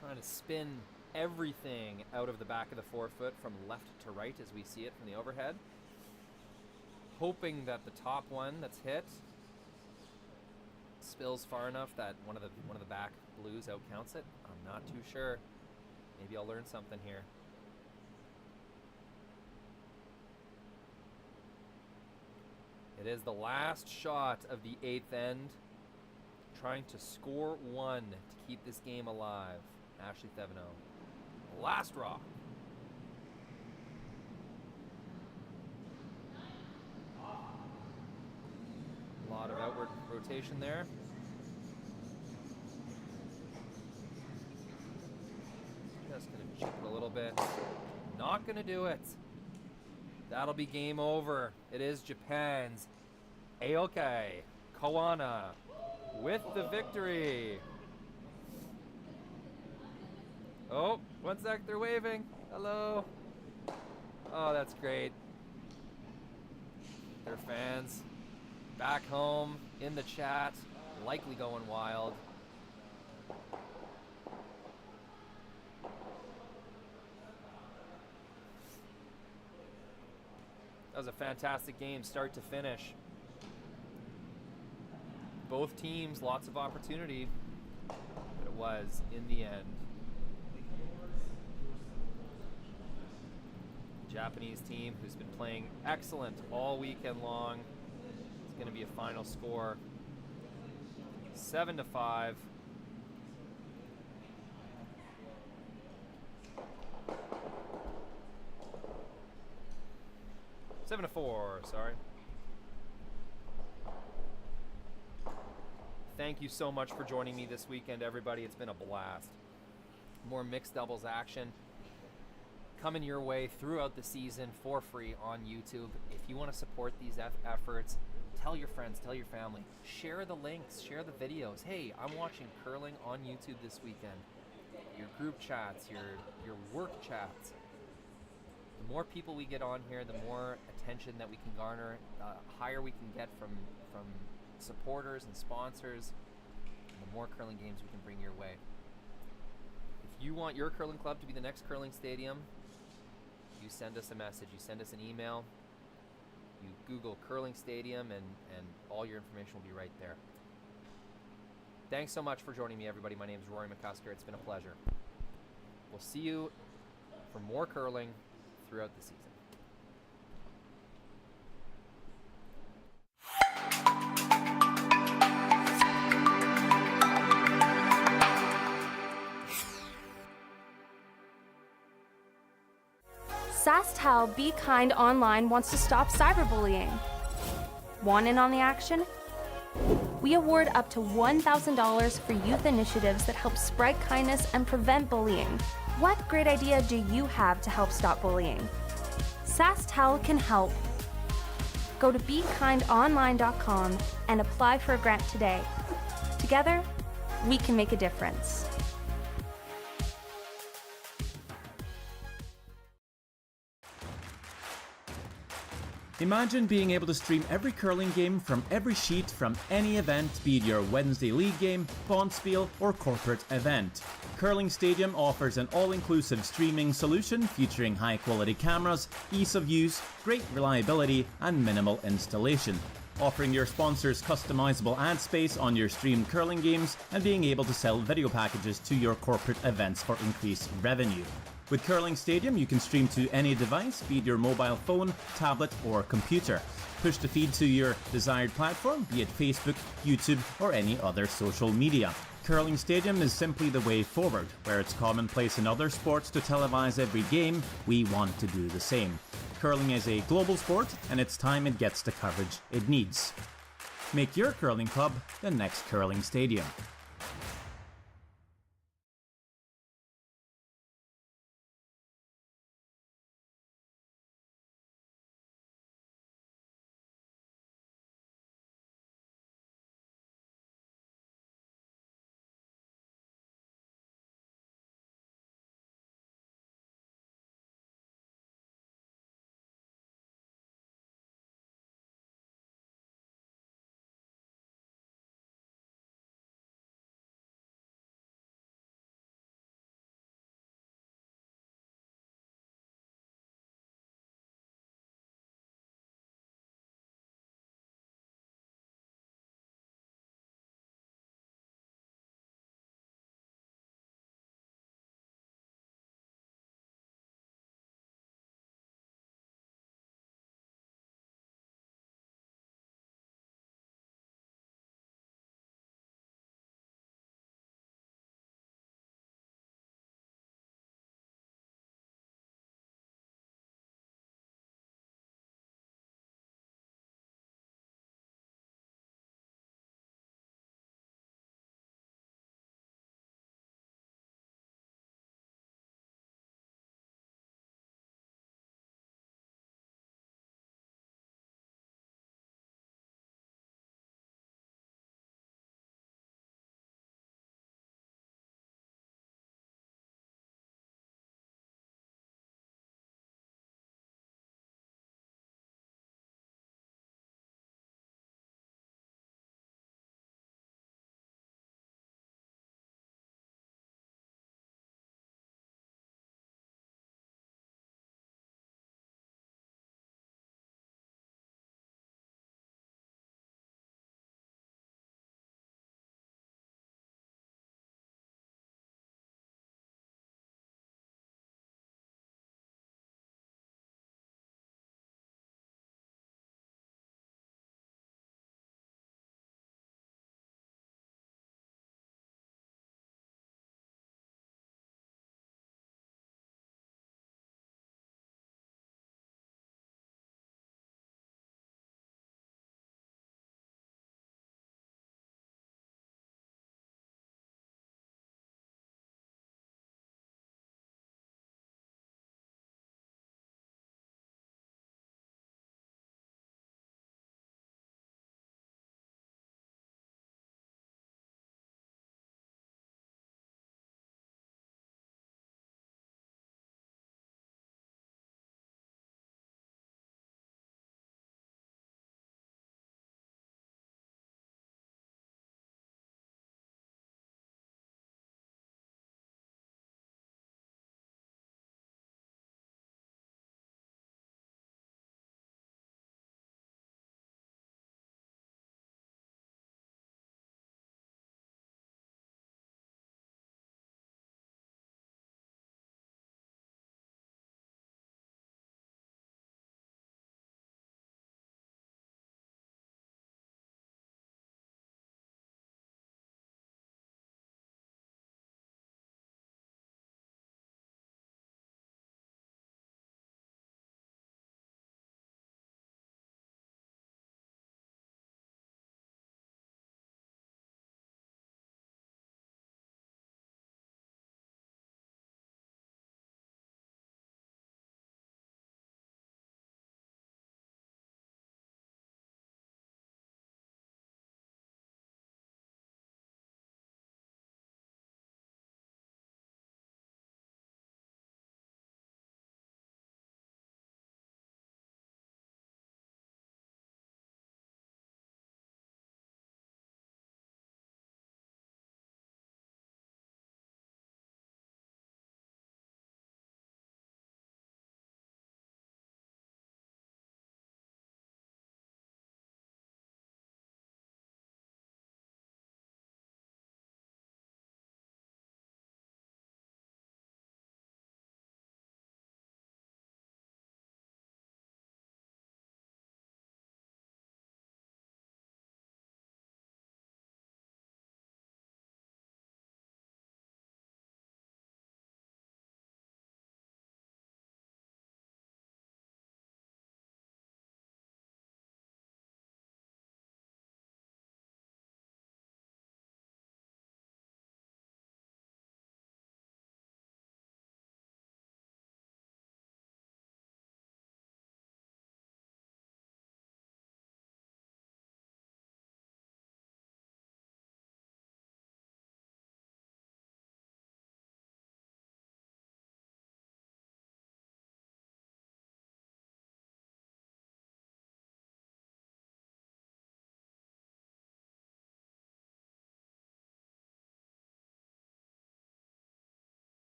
Trying to spin everything out of the back of the forefoot from left to right as we see it from the overhead. Hoping that the top one that's hit spills far enough that one of the back blues out counts it. I'm not too sure. Maybe I'll learn something here. It is the last shot of the 8th end. Trying to score 1 to keep this game alive. Ashley Thevenot. Last rock. A lot of outward rotation there. Just gonna chip it a little bit. Not gonna do it. That'll be game over. It is Japan's Aoki Koana with the victory. Oh, one sec, they're waving. Hello. Oh, that's great. Their fans back home in the chat, likely going wild. That was a fantastic game, start to finish. Both teams, lots of opportunity, but it was in the end. The Japanese team, who's been playing excellent all weekend long, it's going to be a final score 7-5. Seven to 4, sorry. Thank you so much for joining me this weekend, everybody. It's been a blast. More mixed doubles action coming your way throughout the season for free on YouTube. If you want to support these efforts, tell your friends, tell your family, share the links, share the videos. Hey, I'm watching curling on YouTube this weekend. Your group chats, your work chats. The more people we get on here, the more attention that we can garner, the higher we can get from supporters and sponsors, and the more curling games we can bring your way. If you want your curling club to be the next curling stadium, you send us a message, you send us an email, you Google curling stadium, and all your information will be right there. Thanks so much for joining me, everybody. My name is Rory McCusker. It's been a pleasure. We'll see you for more curling throughout the season. SaskTel Be Kind Online wants to stop cyberbullying. Want in on the action? We award up to $1,000 for youth initiatives that help spread kindness and prevent bullying. What great idea do you have to help stop bullying? SaskTel can help. Go to BeKindOnline.com and apply for a grant today. Together, we can make a difference. Imagine being able to stream every curling game from every sheet from any event, be it your Wednesday league game, bonspiel, or corporate event. Curling Stadium offers an all-inclusive streaming solution featuring high-quality cameras, ease of use, great reliability, and minimal installation. Offering your sponsors customizable ad space on your streamed curling games and being able to sell video packages to your corporate events for increased revenue. With Curling Stadium, you can stream to any device, be it your mobile phone, tablet, or computer. Push the feed to your desired platform, be it Facebook, YouTube, or any other social media. Curling Stadium is simply the way forward. Where it's commonplace in other sports to televise every game, we want to do the same. Curling is a global sport, and it's time it gets the coverage it needs. Make your curling club the next Curling Stadium.